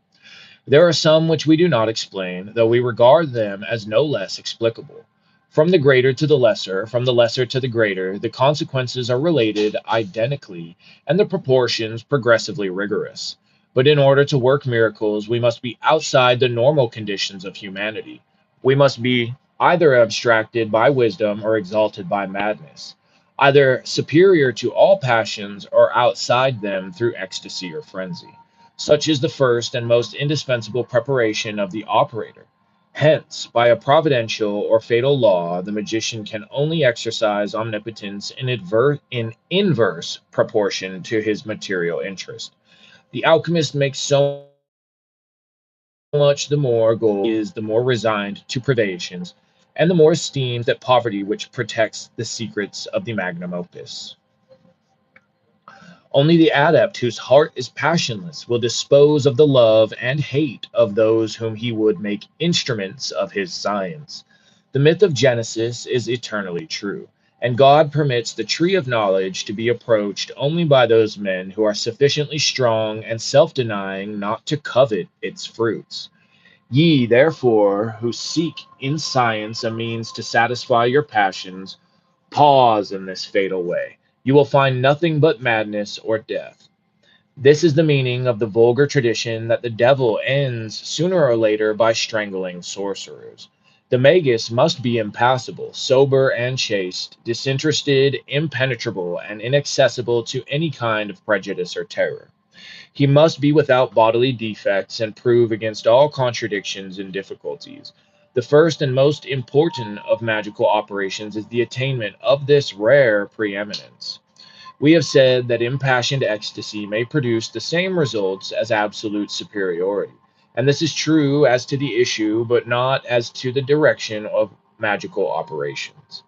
There are some which we do not explain, though we regard them as no less explicable. From the greater to the lesser, from the lesser to the greater, the consequences are related identically, and the proportions progressively rigorous. But in order to work miracles, we must be outside the normal conditions of humanity. We must be either abstracted by wisdom or exalted by madness, either superior to all passions or outside them through ecstasy or frenzy. Such is the first and most indispensable preparation of the operator. Hence, by a providential or fatal law, the magician can only exercise omnipotence in inverse proportion to his material interest. The alchemist makes so much the more gold is, the more resigned to privations, and the more esteems that poverty which protects the secrets of the magnum opus. Only the adept whose heart is passionless will dispose of the love and hate of those whom he would make instruments of his science. The myth of Genesis is eternally true, and God permits the tree of knowledge to be approached only by those men who are sufficiently strong and self denying not to covet its fruits. Ye, therefore, who seek in science a means to satisfy your passions, pause in this fatal way. You will find nothing but madness or death. This is the meaning of the vulgar tradition that the devil ends sooner or later by strangling sorcerers. The magus must be impassible, sober and chaste, disinterested, impenetrable, and inaccessible to any kind of prejudice or terror. He must be without bodily defects and prove against all contradictions and difficulties. The first and most important of magical operations is the attainment of this rare preeminence. We have said that impassioned ecstasy may produce the same results as absolute superiority. And this is true as to the issue, but not as to the direction of magical operations.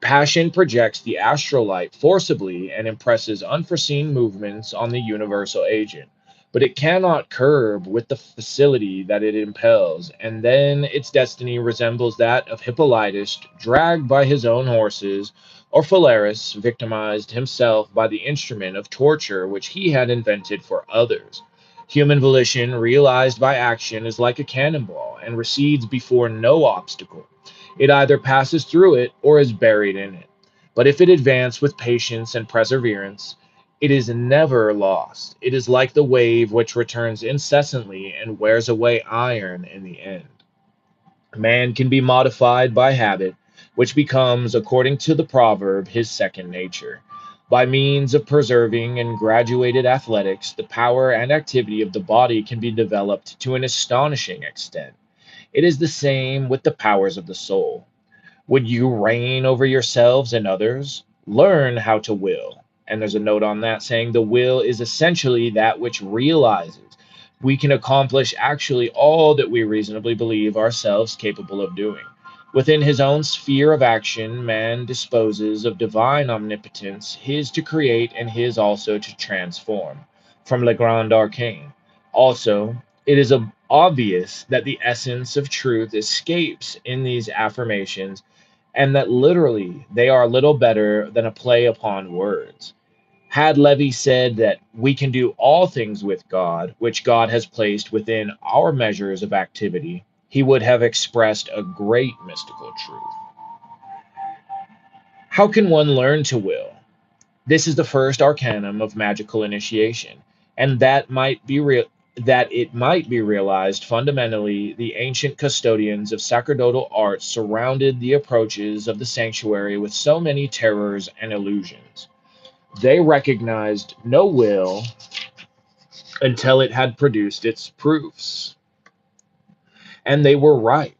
Passion projects the astral light forcibly and impresses unforeseen movements on the universal agent, but it cannot curb with the facility that it impels, and then its destiny resembles that of Hippolytus dragged by his own horses, or Phalaris victimized himself by the instrument of torture which he had invented for others. Human volition realized by action is like a cannonball and recedes before no obstacle. It either passes through it or is buried in it. But if it advance with patience and perseverance, it is never lost. It is like the wave which returns incessantly and wears away iron in the end. Man can be modified by habit, which becomes, according to the proverb, his second nature. By means of preserving and graduated athletics, the power and activity of the body can be developed to an astonishing extent. It is the same with the powers of the soul. Would you reign over yourselves and others? Learn how to will. And there's a note on that saying the will is essentially that which realizes we can accomplish actually all that we reasonably believe ourselves capable of doing. Within his own sphere of action, man disposes of divine omnipotence, his to create and his also to transform. From Le Grand Arcane. Also, it is obvious that the essence of truth escapes in these affirmations and that literally they are little better than a play upon words. Had Levi said that we can do all things with God, which God has placed within our measures of activity, he would have expressed a great mystical truth. How can one learn to will? This is the first arcanum of magical initiation, and that it might be realized fundamentally, the ancient custodians of sacerdotal art surrounded the approaches of the sanctuary with so many terrors and illusions. They recognized no will until it had produced its proofs. And they were right.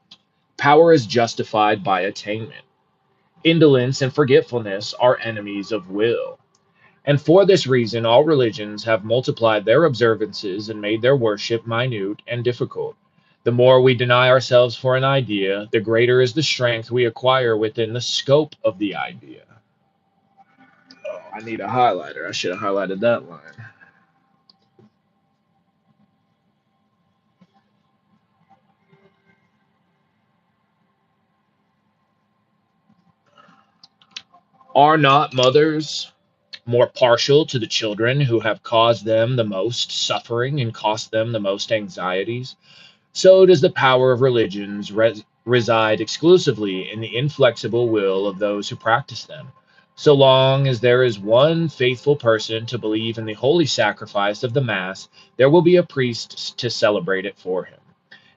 Power is justified by attainment. Indolence and forgetfulness are enemies of will. And for this reason, all religions have multiplied their observances and made their worship minute and difficult. The more we deny ourselves for an idea, the greater is the strength we acquire within the scope of the idea. Oh, I need a highlighter. I should have highlighted that line. Are not mothers more partial to the children who have caused them the most suffering and cost them the most anxieties? So does the power of religions reside exclusively in the inflexible will of those who practice them. So long as there is one faithful person to believe in the holy sacrifice of the Mass, there will be a priest to celebrate it for him.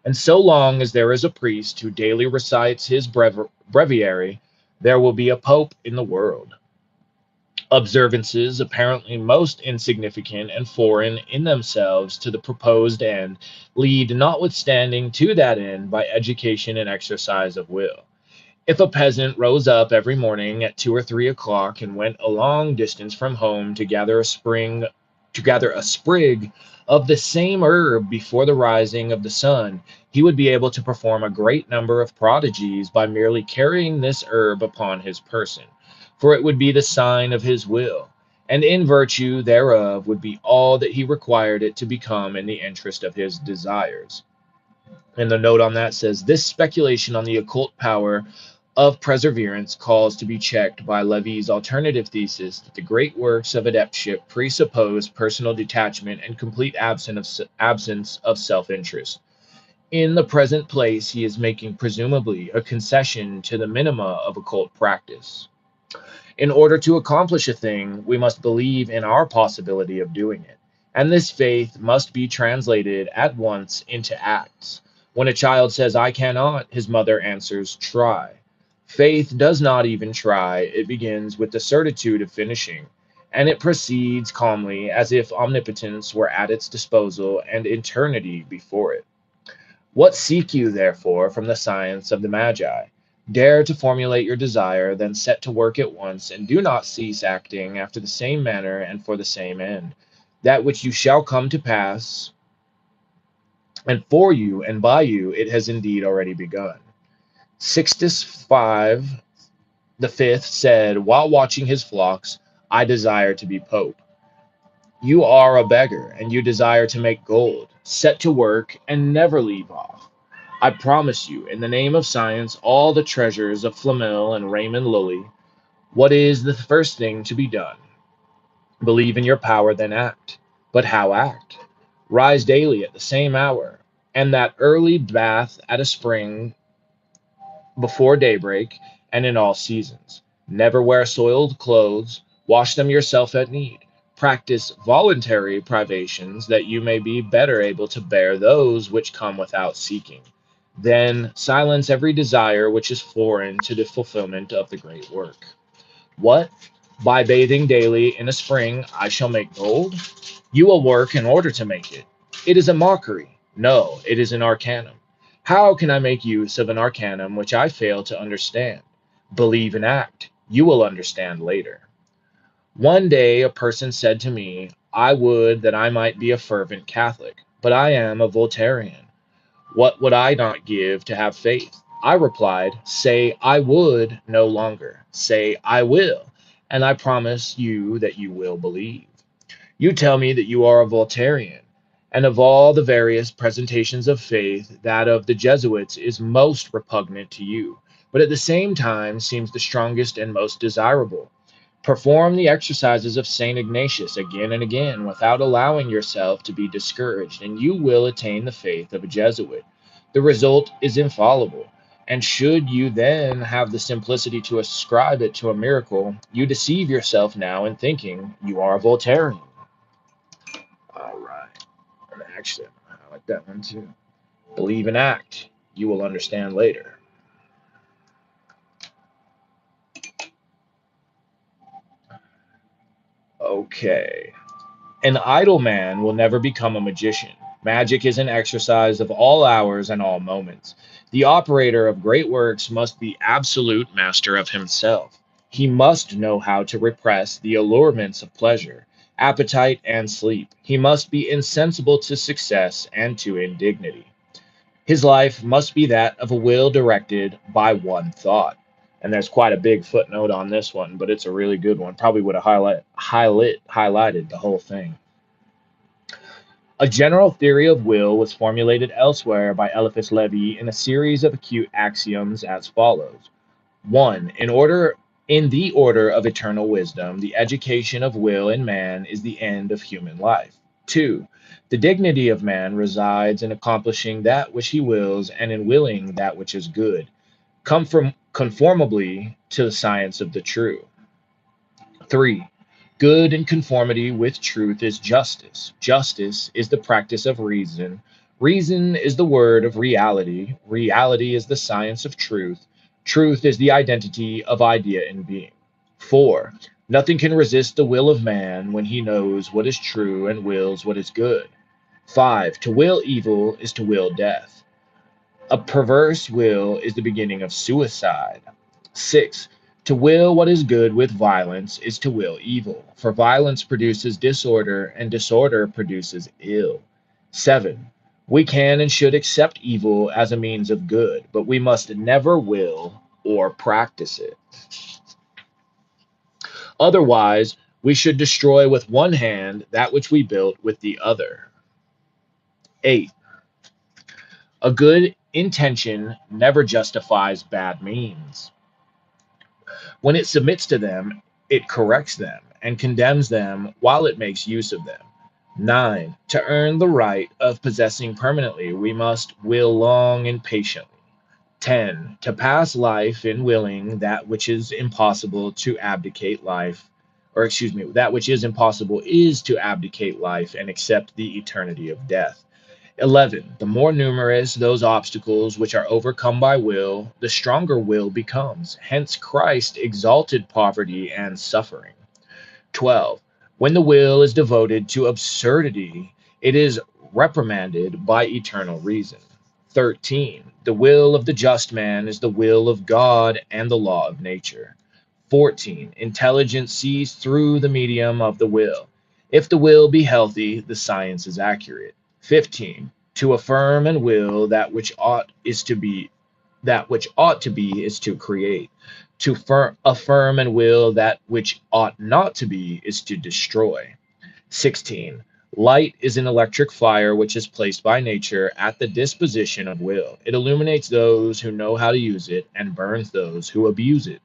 And so long as there is a priest who daily recites his breviary, there will be a pope in the world. Observances, apparently most insignificant and foreign in themselves to the proposed end, lead notwithstanding to that end by education and exercise of will. If a peasant rose up every morning at 2 or 3 o'clock and went a long distance from home to gather a sprig of the same herb before the rising of the sun, he would be able to perform a great number of prodigies by merely carrying this herb upon his person, for it would be the sign of his will, and in virtue thereof would be all that he required it to become in the interest of his desires. And the note on that says this speculation on the occult power of perseverance calls to be checked by Levi's alternative thesis that the great works of adeptship presuppose personal detachment and complete absence of self-interest. In the present place, he is making presumably a concession to the minima of occult practice. In order to accomplish a thing, we must believe in our possibility of doing it. And this faith must be translated at once into acts. When a child says, I cannot, his mother answers, try. Faith does not even try, it begins with the certitude of finishing, and it proceeds calmly as if omnipotence were at its disposal and eternity before it. What seek you, therefore, from the science of the Magi? Dare to formulate your desire, then set to work at once, and do not cease acting after the same manner and for the same end. That which you shall come to pass, and for you and by you, it has indeed already begun. Sixtus V, the fifth, said, while watching his flocks, I desire to be pope. You are a beggar, and you desire to make gold. Set to work and never leave off. I promise you, in the name of science, all the treasures of Flamel and Raymond Lully. What is the first thing to be done? Believe in your power, then act. But how act? Rise daily at the same hour, and that early bath at a spring before daybreak, and in all seasons. Never wear soiled clothes, wash them yourself at need. Practice voluntary privations that you may be better able to bear those which come without seeking. Then silence every desire which is foreign to the fulfillment of the great work. What? By bathing daily in a spring I shall make gold? You will work in order to make it. It is a mockery. No, it is an arcanum. How can I make use of an arcanum which I fail to understand? Believe and act. You will understand later. One day a person said to me, I would that I might be a fervent Catholic, but I am a Voltairean. What would I not give to have faith? I replied, say I would no longer. Say I will, and I promise you that you will believe. You tell me that you are a Voltairean, and of all the various presentations of faith, that of the Jesuits is most repugnant to you, but at the same time seems the strongest and most desirable. Perform the exercises of St. Ignatius again and again without allowing yourself to be discouraged, and you will attain the faith of a Jesuit. The result is infallible. And should you then have the simplicity to ascribe it to a miracle, you deceive yourself now in thinking you are a Voltairean. All right. An action. I like that one too. Believe and act. You will understand later. Okay. An idle man will never become a magician. Magic is an exercise of all hours and all moments. The operator of great works must be absolute master of himself. He must know how to repress the allurements of pleasure, appetite, and sleep. He must be insensible to success and to indignity. His life must be that of a will directed by one thought. And there's quite a big footnote on this one, but it's a really good one. Probably would have highlighted the whole thing. A general theory of will was formulated elsewhere by Éliphas Lévi in a series of acute axioms as follows. 1. In the order of eternal wisdom, the education of will in man is the end of human life. 2. The dignity of man resides in accomplishing that which he wills and in willing that which is good, conformably to the science of the true. 3. Good in conformity with truth is justice. Justice is the practice of reason. Reason is the word of reality. Reality is the science of truth. Truth is the identity of idea in being. 4. Nothing can resist the will of man when he knows what is true and wills what is good. 5. To will evil is to will death. A perverse will is the beginning of suicide. 6. To will what is good with violence is to will evil, for violence produces disorder, and disorder produces ill. 7. We can and should accept evil as a means of good, but we must never will or practice it. Otherwise, we should destroy with one hand that which we built with the other. 8. A good intention never justifies bad means. When it submits to them, it corrects them and condemns them while it makes use of them. 9. To earn the right of possessing permanently, we must will long and patiently. 10. To pass life in willing that which is impossible to abdicate life, or excuse me, that which is impossible is to abdicate life and accept the eternity of death. 11. The more numerous those obstacles which are overcome by will, the stronger will becomes. Hence Christ exalted poverty and suffering. 12. When the will is devoted to absurdity, it is reprimanded by eternal reason. 13. The will of the just man is the will of God and the law of nature. 14. Intelligence sees through the medium of the will. If the will be healthy, the science is accurate. 15. To affirm and will that which ought to be is to create. To affirm and will that which ought not to be is to destroy. 16. Light is an electric fire which is placed by nature at the disposition of will. It illuminates those who know how to use it and burns those who abuse it.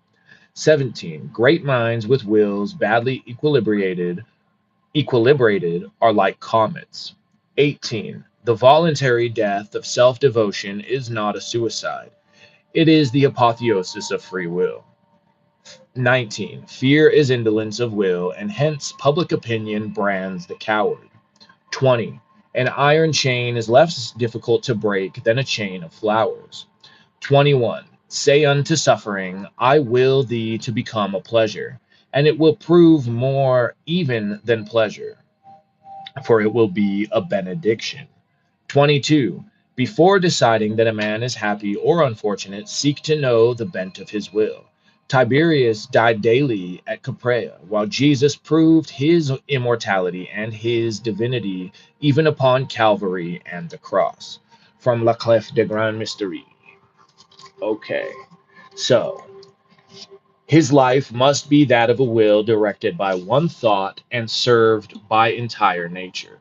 17. Great minds with wills badly equilibrated are like comets. 18. The voluntary death of self-devotion is not a suicide. It is the apotheosis of free will. 19. Fear is indolence of will, and hence public opinion brands the coward. 20. An iron chain is less difficult to break than a chain of flowers. 21. Say unto suffering, I will thee to become a pleasure, and it will prove more even than pleasure, for it will be a benediction. 22. Before deciding that a man is happy or unfortunate, seek to know the bent of his will. Tiberius died daily at Capraea, while Jesus proved his immortality and his divinity even upon Calvary and the cross. From La Clef de Grand Mystery. Okay, so his life must be that of a will directed by one thought and served by entire nature,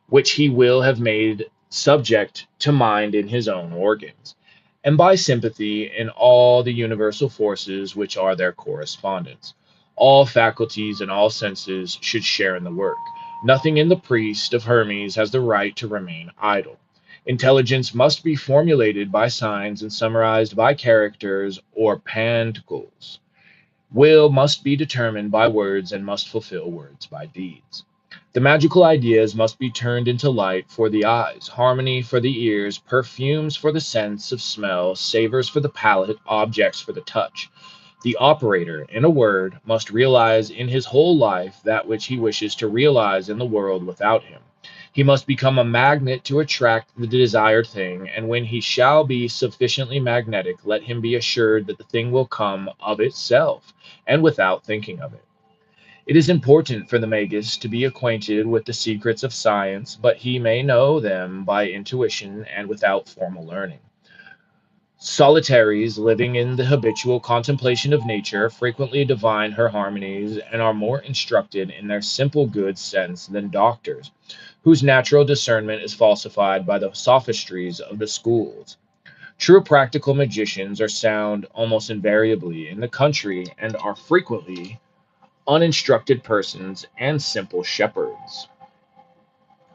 which he will have made subject to mind in his own organs, and by sympathy in all the universal forces which are their correspondents. All faculties and all senses should share in the work. Nothing in the priest of Hermes has the right to remain idle. Intelligence must be formulated by signs and summarized by characters or panticles. Will must be determined by words and must fulfill words by deeds. The magical ideas must be turned into light for the eyes, harmony for the ears, perfumes for the sense of smell, savors for the palate, objects for the touch. The operator, in a word, must realize in his whole life that which he wishes to realize in the world without him. He must become a magnet to attract the desired thing, and when he shall be sufficiently magnetic, let him be assured that the thing will come of itself, and without thinking of it. It is important for the magus to be acquainted with the secrets of science, but he may know them by intuition and without formal learning. Solitaries living in the habitual contemplation of nature frequently divine her harmonies and are more instructed in their simple good sense than doctors, whose natural discernment is falsified by the sophistries of the schools. True practical magicians are sound almost invariably in the country and are frequently uninstructed persons and simple shepherds.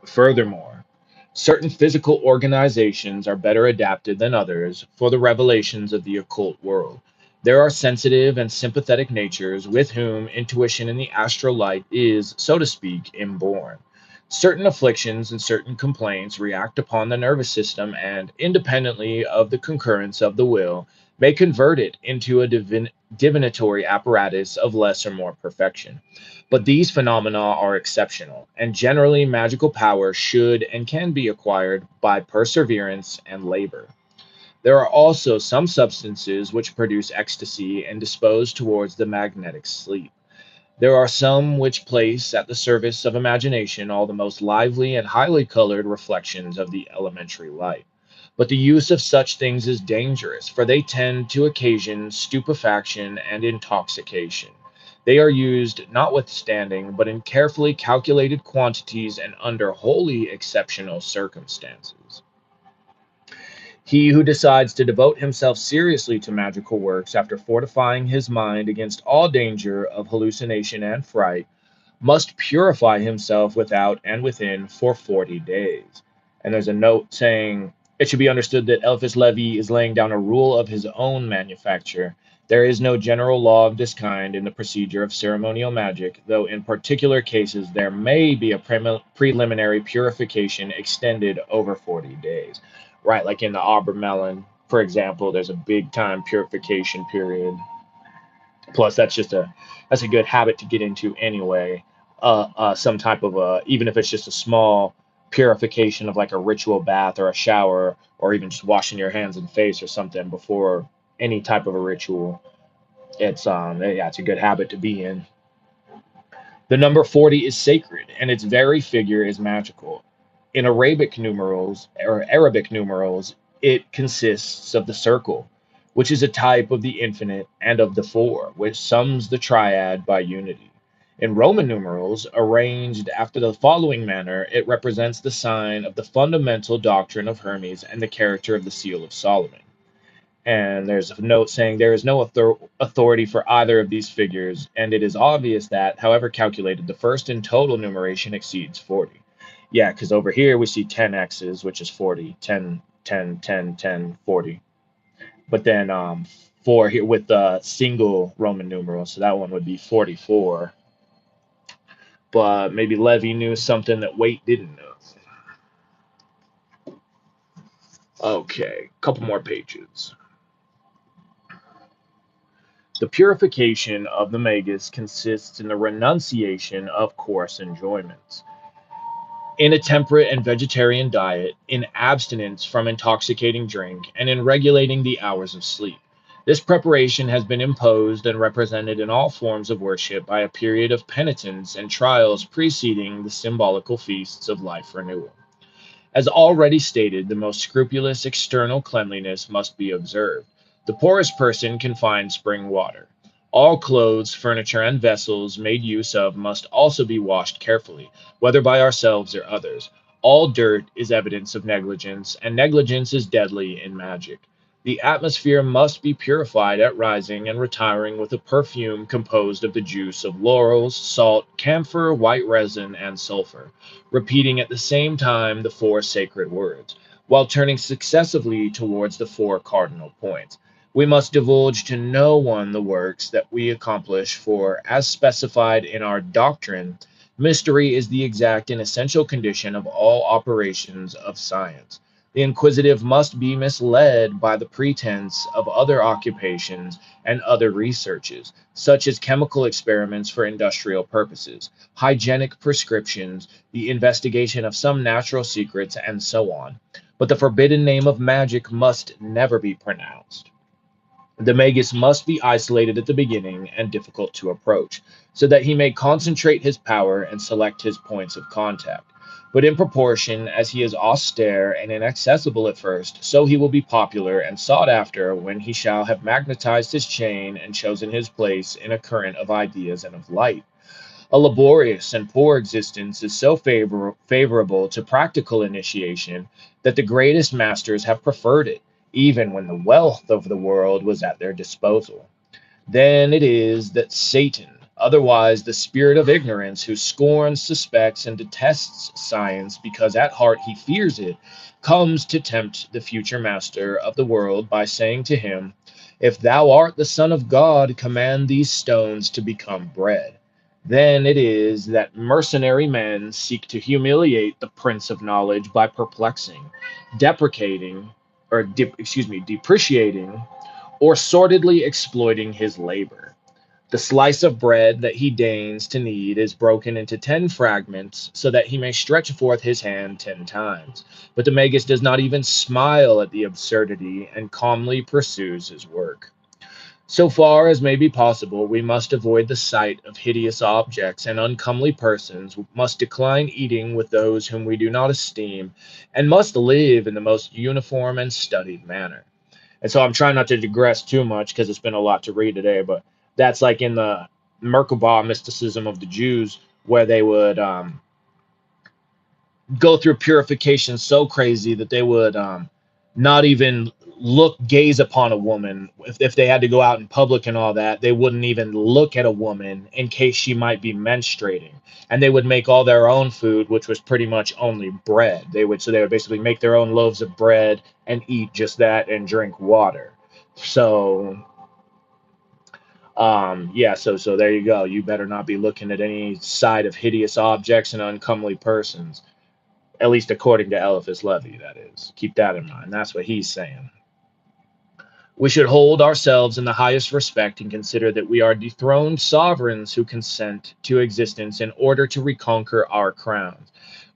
Furthermore, certain physical organizations are better adapted than others for the revelations of the occult world. There are sensitive and sympathetic natures with whom intuition in the astral light is, so to speak, inborn. Certain afflictions and certain complaints react upon the nervous system and, independently of the concurrence of the will, may convert it into a divinatory apparatus of less or more perfection. But these phenomena are exceptional, and generally magical power should and can be acquired by perseverance and labor. There are also some substances which produce ecstasy and dispose towards the magnetic sleep. There are some which place at the service of imagination all the most lively and highly colored reflections of the elementary light. But the use of such things is dangerous, for they tend to occasion stupefaction and intoxication. They are used notwithstanding, but in carefully calculated quantities and under wholly exceptional circumstances. He who decides to devote himself seriously to magical works after fortifying his mind against all danger of hallucination and fright must purify himself without and within for 40 days. And there's a note saying It should be understood that Éliphas Lévi is laying down a rule of his own manufacture. There is no general law of this kind in the procedure of ceremonial magic, though in particular cases there may be a preliminary purification extended over 40 days. Right, like in the Melon, for example, there's a big time purification period. Plus, that's a good habit to get into anyway. Some type of even if it's just a small purification of like a ritual bath or a shower, or even just washing your hands and face or something before any type of a ritual. Yeah, it's a good habit to be in. The number 40 is sacred, and its very figure is magical. In Arabic numerals, it consists of the circle, which is a type of the infinite, and of the four, which sums the triad by unity. In Roman numerals, arranged after the following manner, it represents the sign of the fundamental doctrine of Hermes and the character of the seal of Solomon. And there's a note saying there is no authority for either of these figures, and it is obvious that, however calculated, the first in total numeration exceeds 40. Yeah, because over here we see 10 X's, which is 40, 10, 10, 10, 10, 40. But then 4 here with the single Roman numeral, so that one would be 44. But maybe Levy knew something that Waite didn't know. Okay, couple more pages. The purification of the magus consists in the renunciation of coarse enjoyments, in a temperate and vegetarian diet, in abstinence from intoxicating drink, and in regulating the hours of sleep. This preparation has been imposed and represented in all forms of worship by a period of penitence and trials preceding the symbolical feasts of life renewal. As already stated, the most scrupulous external cleanliness must be observed. The poorest person can find spring water. All clothes, furniture, and vessels made use of must also be washed carefully, whether by ourselves or others. All dirt is evidence of negligence, and negligence is deadly in magic. The atmosphere must be purified at rising and retiring with a perfume composed of the juice of laurels, salt, camphor, white resin, and sulfur, repeating at the same time the four sacred words, while turning successively towards the four cardinal points. We must divulge to no one the works that we accomplish, for, as specified in our doctrine, mystery is the exact and essential condition of all operations of science. The inquisitive must be misled by the pretense of other occupations and other researches, such as chemical experiments for industrial purposes, hygienic prescriptions, the investigation of some natural secrets, and so on. But the forbidden name of magic must never be pronounced. The magus must be isolated at the beginning and difficult to approach, so that he may concentrate his power and select his points of contact. But in proportion as he is austere and inaccessible at first, so he will be popular and sought after when he shall have magnetized his chain and chosen his place in a current of ideas and of light. A laborious and poor existence is so favorable to practical initiation that the greatest masters have preferred it, even when the wealth of the world was at their disposal. Then it is that Satan, otherwise the spirit of ignorance, who scorns, suspects, and detests science because at heart he fears it, comes to tempt the future master of the world by saying to him, "If thou art the Son of God, command these stones to become bread." Then it is that mercenary men seek to humiliate the Prince of Knowledge by perplexing, deprecating, depreciating, or sordidly exploiting his labor. The slice of bread that he deigns to need is broken into 10 fragments so that he may stretch forth his hand 10 times. But the magus does not even smile at the absurdity and calmly pursues his work. So far as may be possible, we must avoid the sight of hideous objects and uncomely persons, must decline eating with those whom we do not esteem, and must live in the most uniform and studied manner. And so I'm trying not to digress too much because it's been a lot to read today, but that's like in the Merkabah mysticism of the Jews, where they would go through purification so crazy that they would not even gaze upon a woman. If they had to go out in public and all that, they wouldn't even look at a woman in case she might be menstruating. And they would make all their own food, which was pretty much only bread. They would basically make their own loaves of bread and eat just that and drink water. So yeah, so there you go. You better not be looking at any side of hideous objects and uncomely persons, at least according to Éliphas Lévi, that is. Keep that in mind. That's what he's saying. We should hold ourselves in the highest respect and consider that we are dethroned sovereigns who consent to existence in order to reconquer our crowns.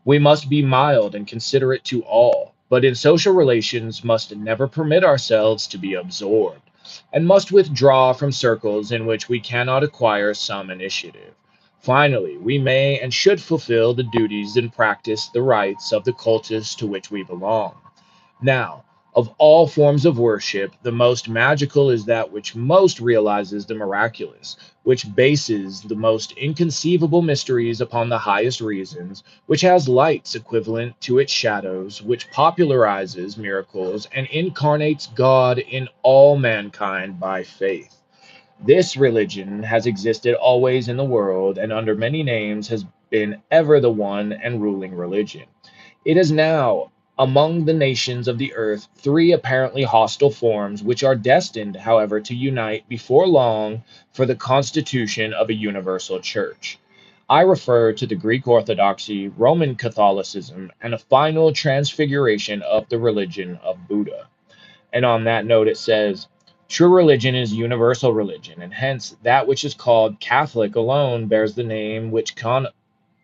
We must be mild and considerate to all, but in social relations must never permit ourselves to be absorbed, and must withdraw from circles in which we cannot acquire some initiative. Finally, we may and should fulfill the duties and practice the rites of the cultus to which we belong. Now, of all forms of worship, the most magical is that which most realizes the miraculous, which bases the most inconceivable mysteries upon the highest reasons, which has lights equivalent to its shadows, which popularizes miracles and incarnates God in all mankind by faith. This religion has existed always in the world and under many names has been ever the one and ruling religion. It is now among the nations of the earth three apparently hostile forms, which are destined, however, to unite before long for the constitution of a universal church. I refer to the Greek Orthodoxy, Roman Catholicism, and a final transfiguration of the religion of Buddha. And on that note, it says, true religion is universal religion, and hence that which is called Catholic alone bears the name which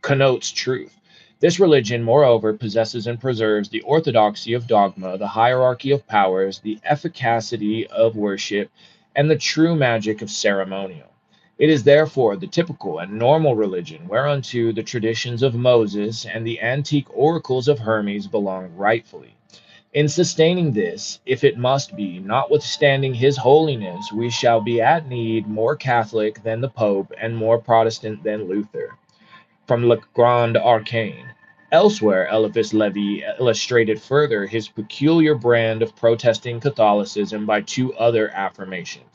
connotes truth. This religion, moreover, possesses and preserves the orthodoxy of dogma, the hierarchy of powers, the efficacy of worship, and the true magic of ceremonial. It is therefore the typical and normal religion whereunto the traditions of Moses and the antique oracles of Hermes belong rightfully. In sustaining this, if it must be, notwithstanding his holiness, we shall be at need more Catholic than the Pope and more Protestant than Luther from Le Grand Arcane. Elsewhere, Éliphas Lévi illustrated further his peculiar brand of protesting Catholicism by two other affirmations.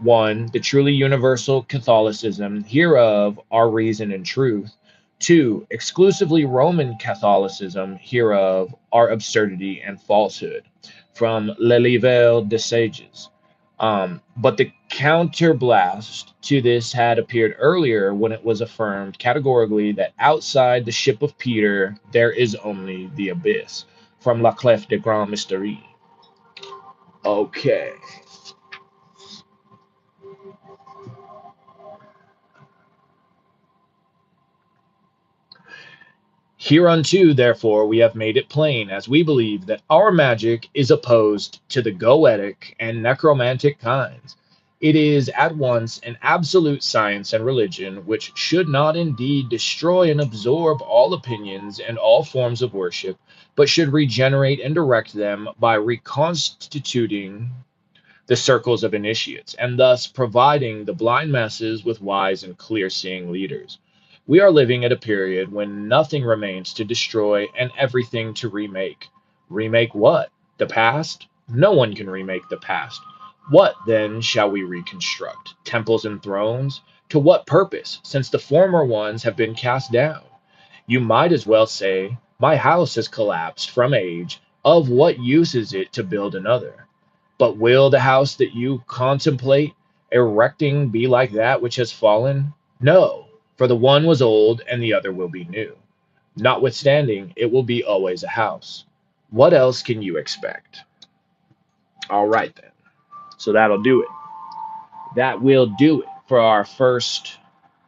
One, the truly universal Catholicism, hereof are reason and truth. Two, exclusively Roman Catholicism, hereof are absurdity and falsehood. From Le Livre des Sages. But the counterblast to this had appeared earlier when it was affirmed categorically that outside the ship of Peter there is only the abyss. From La Clef de Grand Mystery. Okay. Hereunto, therefore, we have made it plain, as we believe, that our magic is opposed to the goetic and necromantic kinds. It is at once an absolute science and religion, which should not indeed destroy and absorb all opinions and all forms of worship, but should regenerate and direct them by reconstituting the circles of initiates, and thus providing the blind masses with wise and clear seeing leaders. We are living at a period when nothing remains to destroy and everything to remake. Remake what? The past? No one can remake the past. What then shall we reconstruct? Temples and thrones? To what purpose, since the former ones have been cast down? You might as well say, my house has collapsed from age. Of what use is it to build another? But will the house that you contemplate erecting be like that which has fallen? No, for the one was old and the other will be new. Notwithstanding, it will be always a house. What else can you expect? All right, then. So that'll do it. That will do it for our first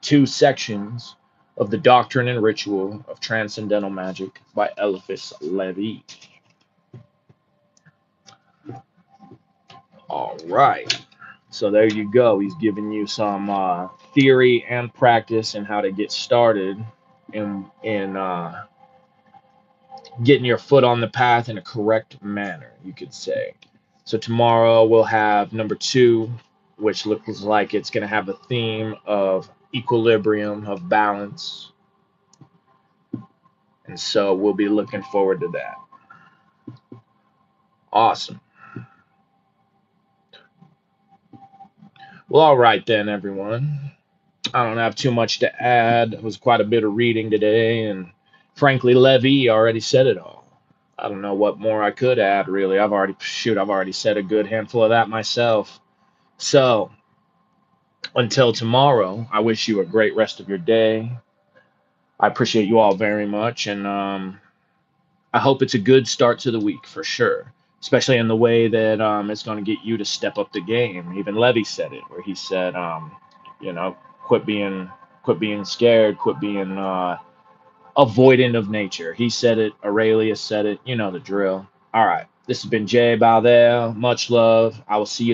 two sections of the Doctrine and Ritual of Transcendental Magic by Éliphas Lévi. All right. So there you go. He's giving you some theory and practice and how to get started in getting your foot on the path in a correct manner, you could say. So tomorrow we'll have number 2, which looks like it's going to have a theme of equilibrium, of balance. And so we'll be looking forward to that. Awesome. Well, all right then, everyone. I don't have too much to add. It was quite a bit of reading today, and frankly, Levy already said it all. I don't know what more I could add, really. I've already said a good handful of that myself. So, until tomorrow, I wish you a great rest of your day. I appreciate you all very much, and I hope it's a good start to the week for sure, especially in the way that it's going to get you to step up the game. Even Levy said it, where he said, you know, quit being quit being scared, quit being avoidant of nature. He said it. Aurelius said it. You know the drill. All right. This has been Jay Baldell. Much love. I will see you